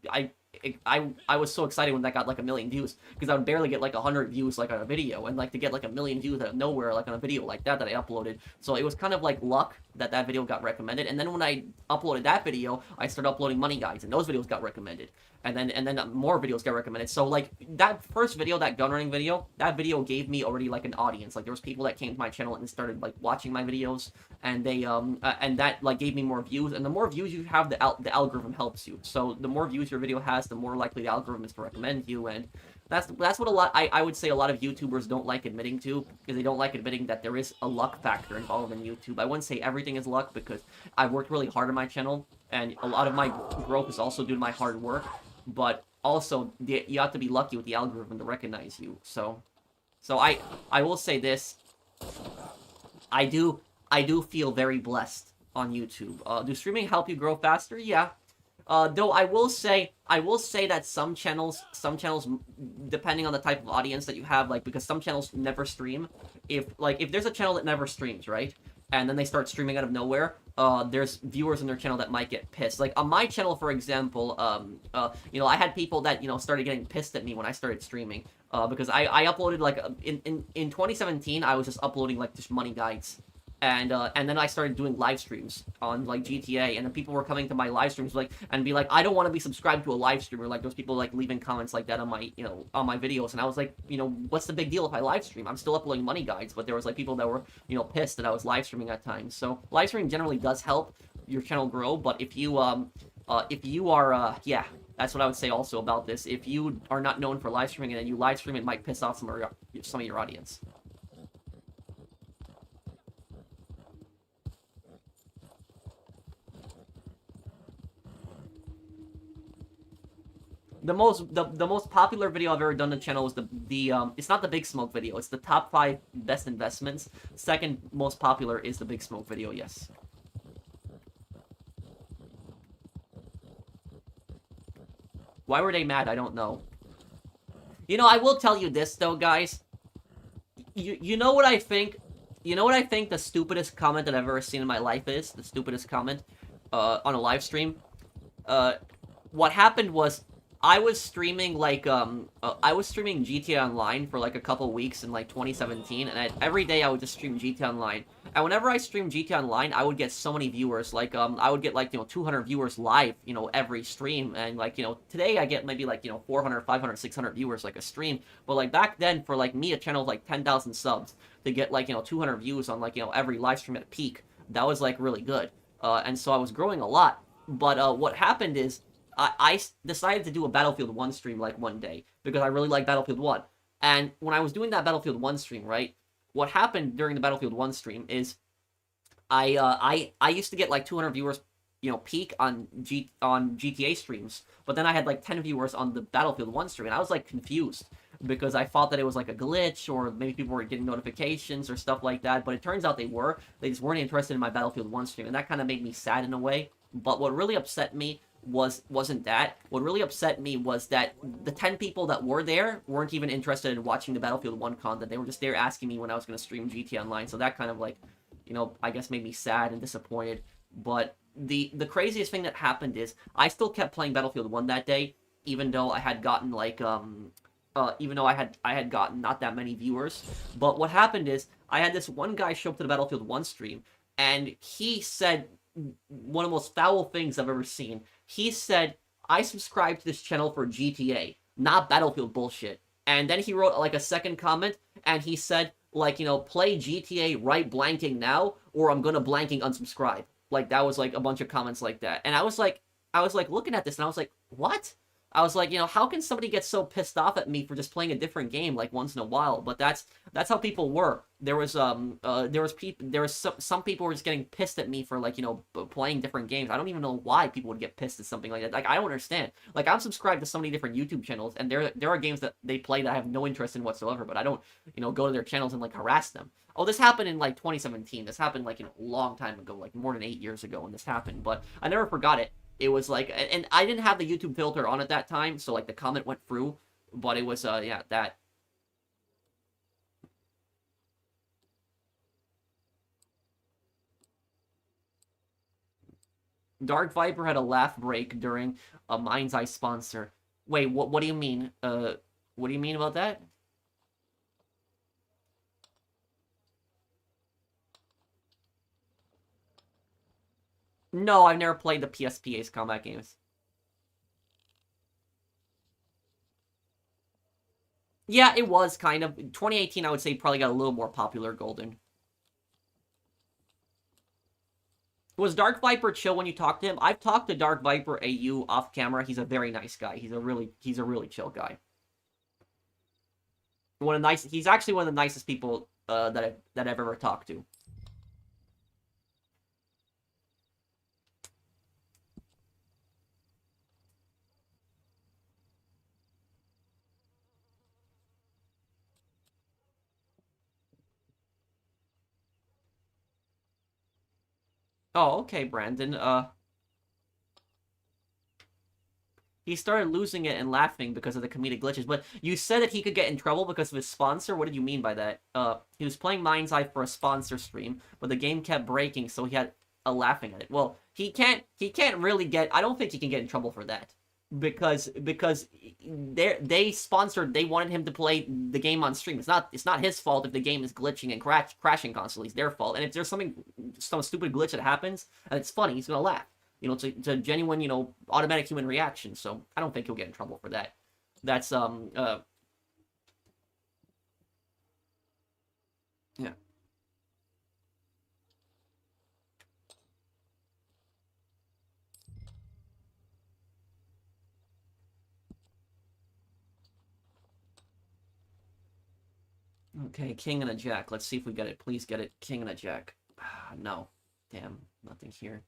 so excited when that got like 1 million views, because I would barely get like 100 views like on a video, and like to get like 1 million views out of nowhere like on a video like that I uploaded. So it was kind of like luck that that video got recommended. And then when I uploaded that video, I started uploading money guides, and those videos got recommended. And then more videos got recommended. So like that first video, that gun running video, that video gave me already like an audience. Like, there was people that came to my channel and started like watching my videos, and they and that like gave me more views. And the more views you have, the algorithm helps you. So the more views your video has, the more likely the algorithm is to recommend you. And that's what I would say a lot of YouTubers don't like admitting to, because they don't like admitting that there is a luck factor involved in YouTube. I wouldn't say everything is luck, because I've worked really hard on my channel, and a lot of my growth is also due to my hard work. But also, you have to be lucky with the algorithm to recognize you. So I will say this: I do feel very blessed on YouTube. Do streaming help you grow faster? Yeah. Though I will say that some channels, depending on the type of audience that you have, like, because some channels never stream. If there's a channel that never streams, right? And then they start streaming out of nowhere, there's viewers in their channel that might get pissed. Like, on my channel, for example, you know, I had people that, you know, started getting pissed at me when I started streaming, because I uploaded, like, in 2017, I was just uploading, like, just money guides. And then I started doing live streams on, like, GTA, and then people were coming to my live streams, like, and be like, I don't want to be subscribed to a live streamer. Like, those people, like, leaving comments like that on my, you know, on my videos, and I was like, you know, what's the big deal if I live stream? I'm still uploading money guides, but there was, like, people that were, you know, pissed that I was live streaming at times. So, live streaming generally does help your channel grow, but if you are, yeah, that's what I would say also about this. If you are not known for live streaming and then you live stream, it might piss off some of your audience. The most popular video I've ever done on the channel was it's not the Big Smoke video, it's the top 5 best investments. Second most popular is the Big Smoke video, yes. Why were they mad? I don't know. You know, I will tell you this though, guys. You know what I think? You know what I think the stupidest comment that I've ever seen in my life is? The stupidest comment on a live stream? What happened was, I was streaming, like, I was streaming GTA Online for, like, a couple weeks in, like, 2017, and every day I would just stream GTA Online. And whenever I streamed GTA Online, I would get so many viewers, like, I would get, like, you know, 200 viewers live, you know, every stream, and, like, you know, today I get maybe, like, you know, 400, 500, 600 viewers, like, a stream, but, like, back then, for, like, me, a channel with, like, 10,000 subs, to get, like, you know, 200 views on, like, you know, every live stream at peak, that was, like, really good. And so I was growing a lot, but, what happened is, I decided to do a Battlefield 1 stream, like, one day, because I really like Battlefield 1. And when I was doing that Battlefield 1 stream, right, what happened during the Battlefield 1 stream is I used to get, like, 200 viewers, you know, peak on GTA streams, but then I had, like, 10 viewers on the Battlefield 1 stream, and I was, like, confused. because I thought that it was like a glitch, or maybe people were getting notifications or stuff like that, but it turns out they were. They just weren't interested in my Battlefield 1 stream, and that kind of made me sad in a way. But what really upset me wasn't that. What really upset me was that the 10 people that were there weren't even interested in watching the Battlefield 1 content. They were just there asking me when I was going to stream GT Online, so that kind of like, you know, I guess made me sad and disappointed. But the craziest thing that happened is I still kept playing Battlefield 1 that day, even though I had gotten like even though I had gotten not that many viewers. But what happened is I had this one guy show up to the Battlefield 1 stream, and he said one of the most foul things I've ever seen. He said, I subscribe to this channel for GTA, not Battlefield bullshit. And then he wrote like a second comment, and he said, like, you know, play GTA right blanking now, or I'm gonna blanking unsubscribe. Like, that was like a bunch of comments like that. And I was like looking at this, and I was like, what? I was like, you know, how can somebody get so pissed off at me for just playing a different game like once in a while? But that's how people were. There was some people were just getting pissed at me for, like, you know, playing different games. I don't even know why people would get pissed at something like that. Like, I don't understand. Like, I'm subscribed to so many different YouTube channels, and there are games that they play that I have no interest in whatsoever, but I don't, you know, go to their channels and like harass them. Oh, this happened in like 2017. This happened like, you know, a long time ago, like more than 8 years ago when this happened, but I never forgot it. It was like, and I didn't have the YouTube filter on at that time, so like the comment went through, but it was, yeah, that. Dark Viper had a laugh break during a Mind's Eye sponsor. Wait, what do you mean? What do you mean about that? No, I've never played the PSPA's combat games. Yeah, it was kind of. 2018, I would say, probably got a little more popular, Golden. Was Dark Viper chill when you talked to him? I've talked to Dark Viper AU off camera. He's a very nice guy. He's a really chill guy. He's actually one of the nicest people that I've ever talked to. Oh, okay, Brandon. He started losing it and laughing because of the comedic glitches. But you said that he could get in trouble because of his sponsor? What did you mean by that? He was playing Mind's Eye for a sponsor stream, but the game kept breaking, so he had a laughing at it. Well, he can't really get... I don't think he can get in trouble for that. Because they wanted him to play the game on stream. It's not his fault if the game is glitching and crashing constantly. It's their fault. And if there's some stupid glitch that happens and it's funny, he's gonna laugh. You know, it's a genuine, you know, automatic human reaction. So I don't think he'll get in trouble for that. That's yeah. Okay, king and a jack. Let's see if we get it. Please get it. King and a jack. No. Damn, nothing here.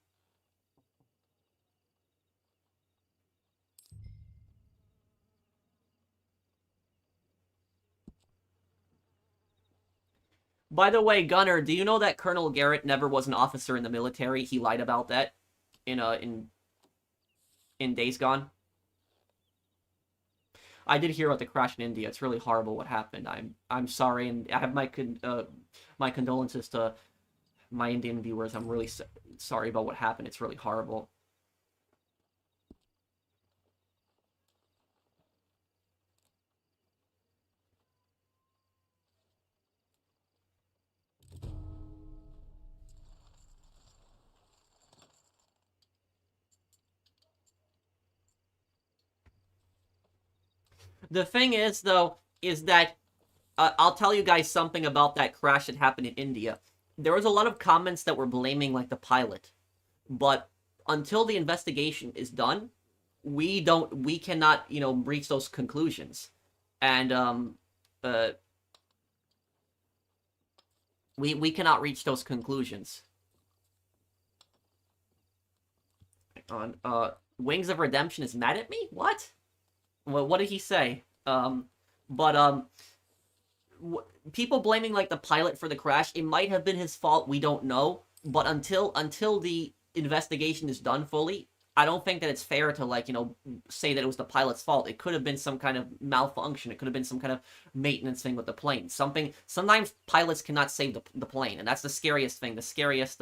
By the way, Gunner, do you know that Colonel Garrett never was an officer in the military? He lied about that in Days Gone. I did hear about the crash in India. It's really horrible what happened. I'm sorry, and I have my condolences to my Indian viewers. I'm really sorry about what happened. It's really horrible. The thing is, though, is that I'll tell you guys something about that crash that happened in India. There was a lot of comments that were blaming, like, the pilot. But until the investigation is done, we cannot, you know, reach those conclusions. And, we cannot reach those conclusions. Wings of Redemption is mad at me? What? Well, what did he say? But people blaming like the pilot for the crash, it might have been his fault. We don't know. But until the investigation is done fully, I don't think that it's fair to like say that it was the pilot's fault. It could have been some kind of malfunction. It could have been some kind of maintenance thing with the plane. Something. Sometimes pilots cannot save the plane, and that's the scariest thing. The scariest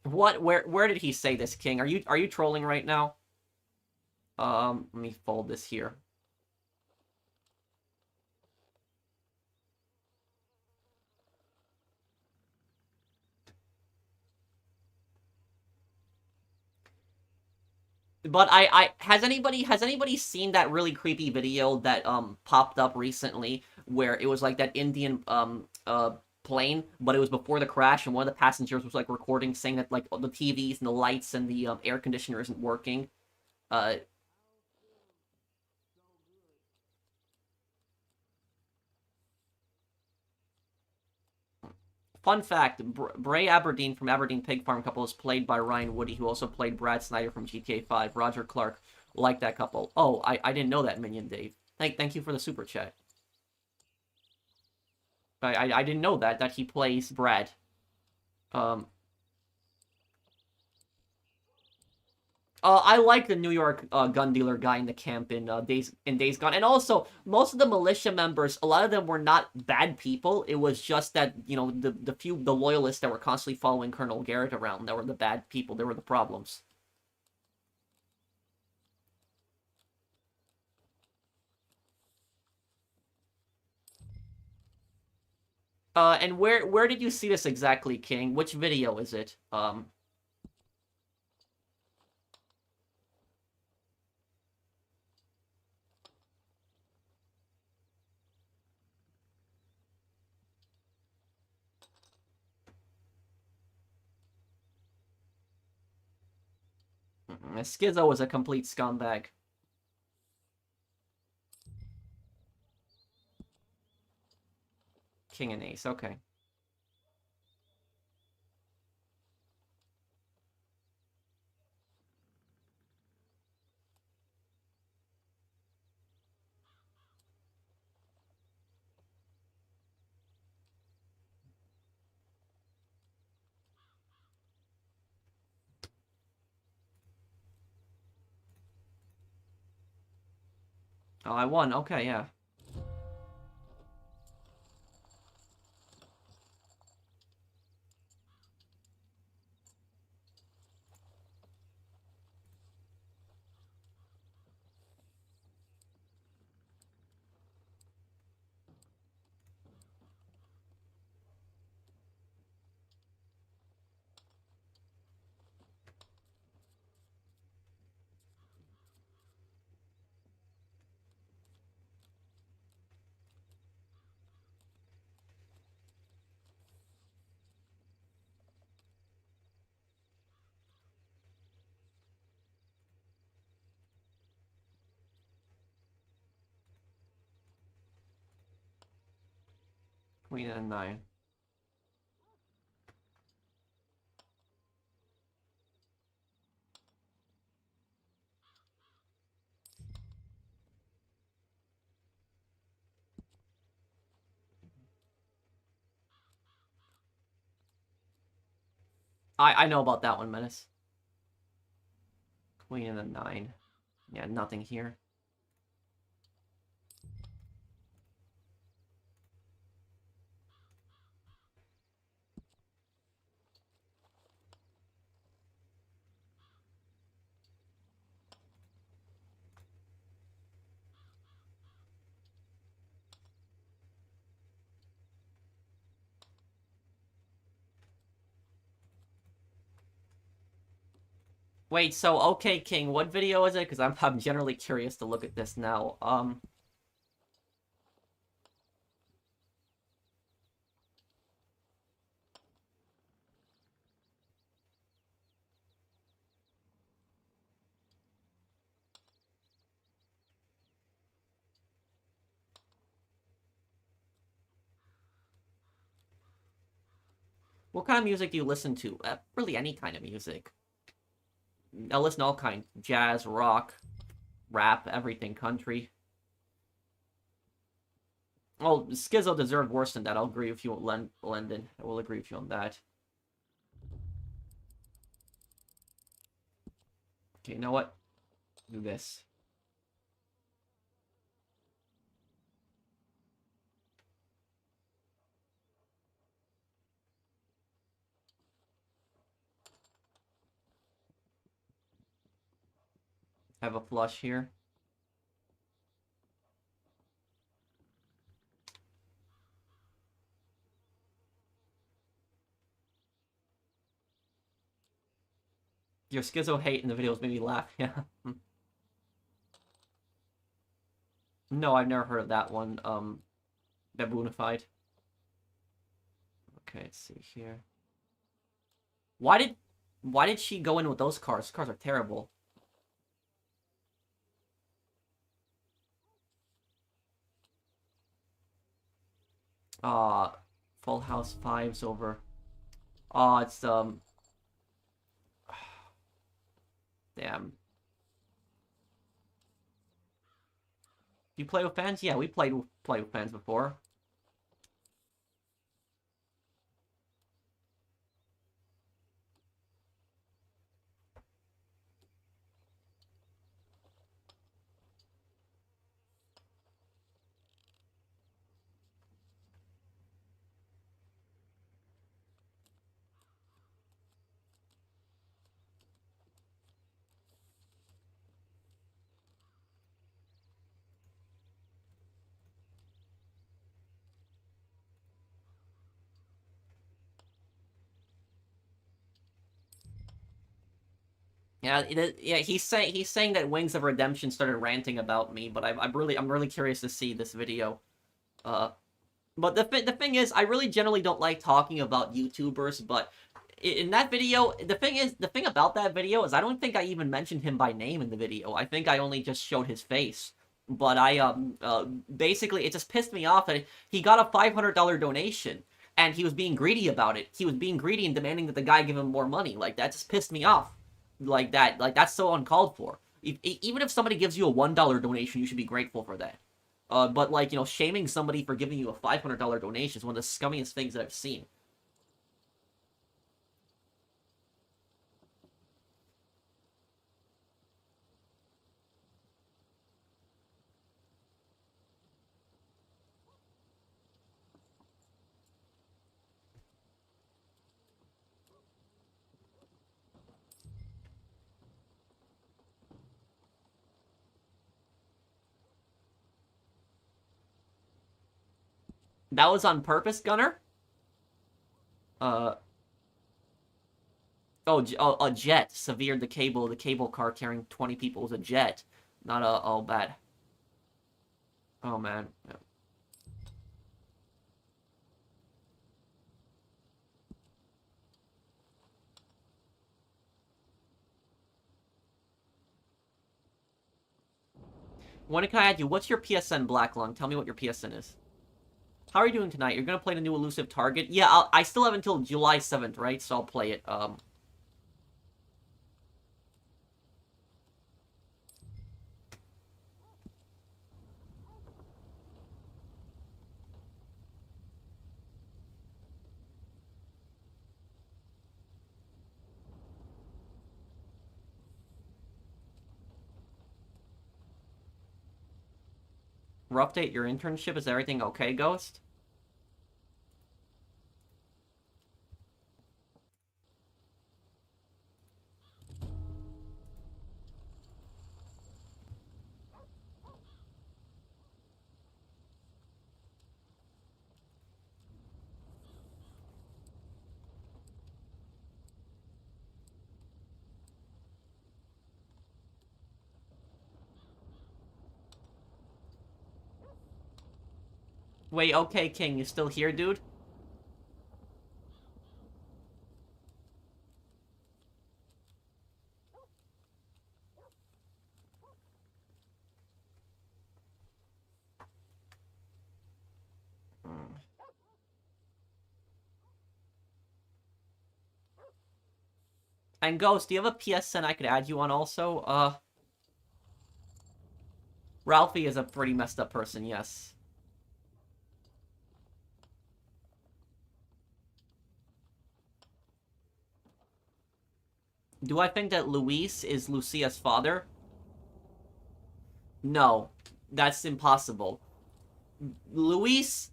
What? Where did he say this, King? Are you trolling right now? Let me fold this here. But I has anybody seen that really creepy video that popped up recently where it was like that Indian plane, but it was before the crash, and one of the passengers was like recording saying that like the TVs and the lights and the air conditioner isn't working. Uh, Fun fact: Bray Aberdeen from Aberdeen Pig Farm couple is played by Ryan Woody, who also played Brad Snyder from GTA 5. Roger Clark, like that couple. Oh, I didn't know that, Minion Dave. Thank you for the super chat. I didn't know that he plays Brad. Um, I like the New York gun dealer guy in the camp in Days Gone, and also most of the militia members, a lot of them were not bad people. It was just that the loyalists that were constantly following Colonel Garrett around that were the bad people. They were the problems. And where did you see this exactly, King? Which video is it? Schizo was a complete scumbag. King and Ace, okay. Oh, I won. Okay, yeah. Queen and 9. I know about that one, Menace. Queen and 9. Yeah, nothing here. Wait, so okay, King, what video is it? Because I'm generally curious to look at this now. What kind of music do you listen to? Really any kind of music. I listen to all kinds. Jazz, rock, rap, everything, country. Oh, Schizo deserved worse than that. I'll agree with you, Lendon. I will agree with you on that. Okay, you know what? Do this. Have a flush here. Your Schizo hate in the videos made me laugh. Yeah. No, I've never heard of that one. Baboonified. Okay, let's see here. Why did she go in with those cars? Those cars are terrible. Full House 5's over. It's damn. You play with fans? Yeah, we play with fans before. Yeah, yeah. He's saying that Wings of Redemption started ranting about me, but I'm really curious to see this video. But the thing is, I really generally don't like talking about YouTubers, but in that video, the thing about that video is I don't think I even mentioned him by name in the video. I think I only just showed his face. But basically it just pissed me off that he got a $500 donation and he was being greedy about it. He was being greedy and demanding that the guy give him more money. Like, that just pissed me off. Like that's so uncalled for. Even if somebody gives you a $1 donation, you should be grateful for that. But like, you know, shaming somebody for giving you a $500 donation is one of the scummiest things that I've seen. That was on purpose, Gunner? A jet severed the cable. The cable car carrying 20 people was a jet, not a bad. Oh man. Yeah. When can I add you? What's your PSN, Black Lung? Tell me what your PSN is. How are you doing tonight? You're gonna play the new elusive target? Yeah, I still have until July 7th, right? So I'll play it. Rough date your internship. Is everything okay, Ghost? Wait, okay, King, you still here, dude? And Ghost, do you have a PSN I could add you on also? Ralphie is a pretty messed up person, yes. Do I think that Luis is Lucia's father? No, that's impossible. Luis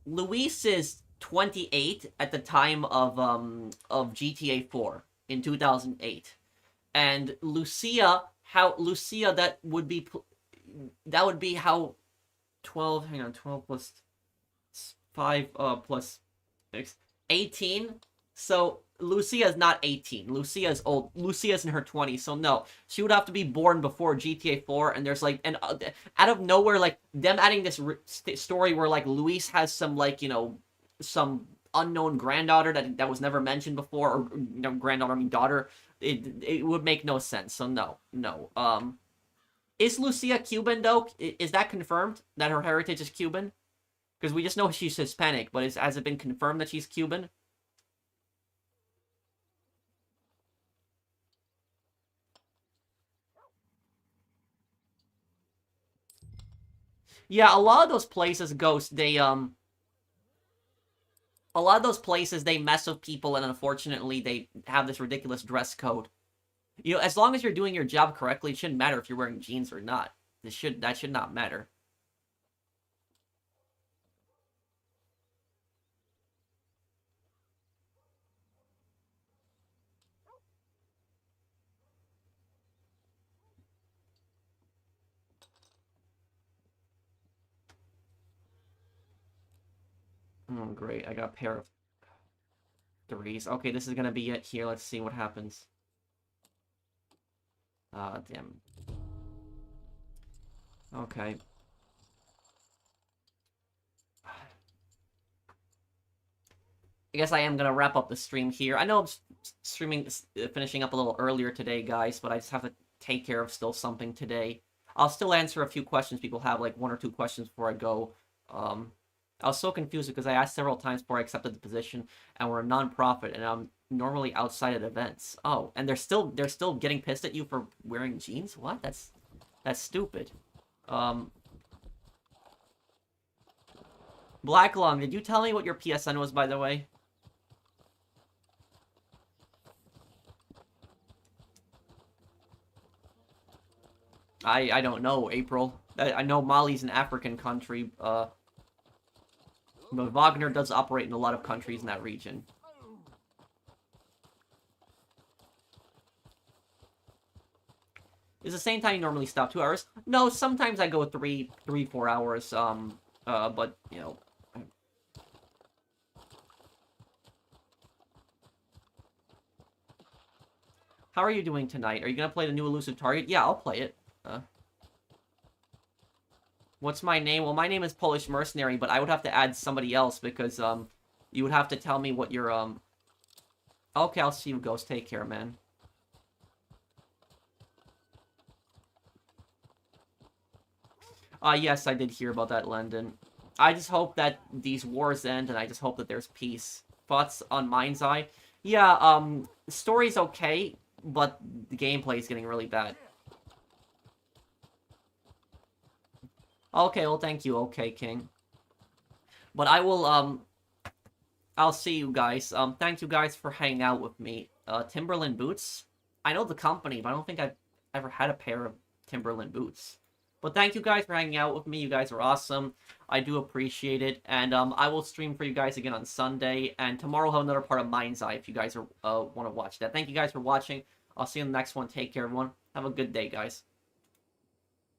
is 28 at the time of GTA 4 in 2008. And Lucia, that would be how 12, hang on, 12 plus 5 plus 6, 18. So Lucia is not 18. Lucia is old. Lucia is in her 20s, so no. She would have to be born before GTA 4, and there's like, and out of nowhere, like, them adding this story where, like, Luis has some, like, you know, some unknown granddaughter that was never mentioned before, or, you know, granddaughter, I mean daughter, it would make no sense, so no. Is Lucia Cuban, though? Is that confirmed, that her heritage is Cuban? Because we just know she's Hispanic, but has it been confirmed that she's Cuban? Yeah, a lot of those places, Ghost, they, a lot of those places, they mess with people, and unfortunately, they have this ridiculous dress code. You know, as long as you're doing your job correctly, it shouldn't matter if you're wearing jeans or not. That should not matter. Oh, great. I got a pair of 3s. Okay, this is gonna be it here. Let's see what happens. Damn. Okay. I guess I am gonna wrap up the stream here. I know I'm finishing up a little earlier today, guys, but I just have to take care of still something today. I'll still answer a few questions people have, like 1 or 2 questions before I go. I was so confused because I asked several times before I accepted the position, and we're a non-profit, and I'm normally outside at events. Oh, and they're still getting pissed at you for wearing jeans? What? That's stupid. Black Lung, did you tell me what your PSN was, by the way? I don't know, April. I know Mali's an African country, but Wagner does operate in a lot of countries in that region. Is the same time you normally stop 2 hours? No, sometimes I go 4 hours, but, you know. How are you doing tonight? Are you gonna play the new Elusive Target? Yeah, I'll play it. What's my name? Well, my name is Polish Mercenary, but I would have to add somebody else because, you would have to tell me what your, Okay, I'll see you, Ghost. Take care, man. Yes, I did hear about that, London. I just hope that these wars end, and I just hope that there's peace. Thoughts on Mind's Eye? Yeah, the story's okay, but the gameplay is getting really bad. Okay, well, thank you, okay, King. But I will, I'll see you guys. Thank you guys for hanging out with me. Timberland boots? I know the company, but I don't think I've ever had a pair of Timberland boots. But thank you guys for hanging out with me. You guys are awesome. I do appreciate it. And I will stream for you guys again on Sunday. And tomorrow I'll have another part of Mind's Eye if you guys are want to watch that. Thank you guys for watching. I'll see you in the next one. Take care, everyone. Have a good day, guys.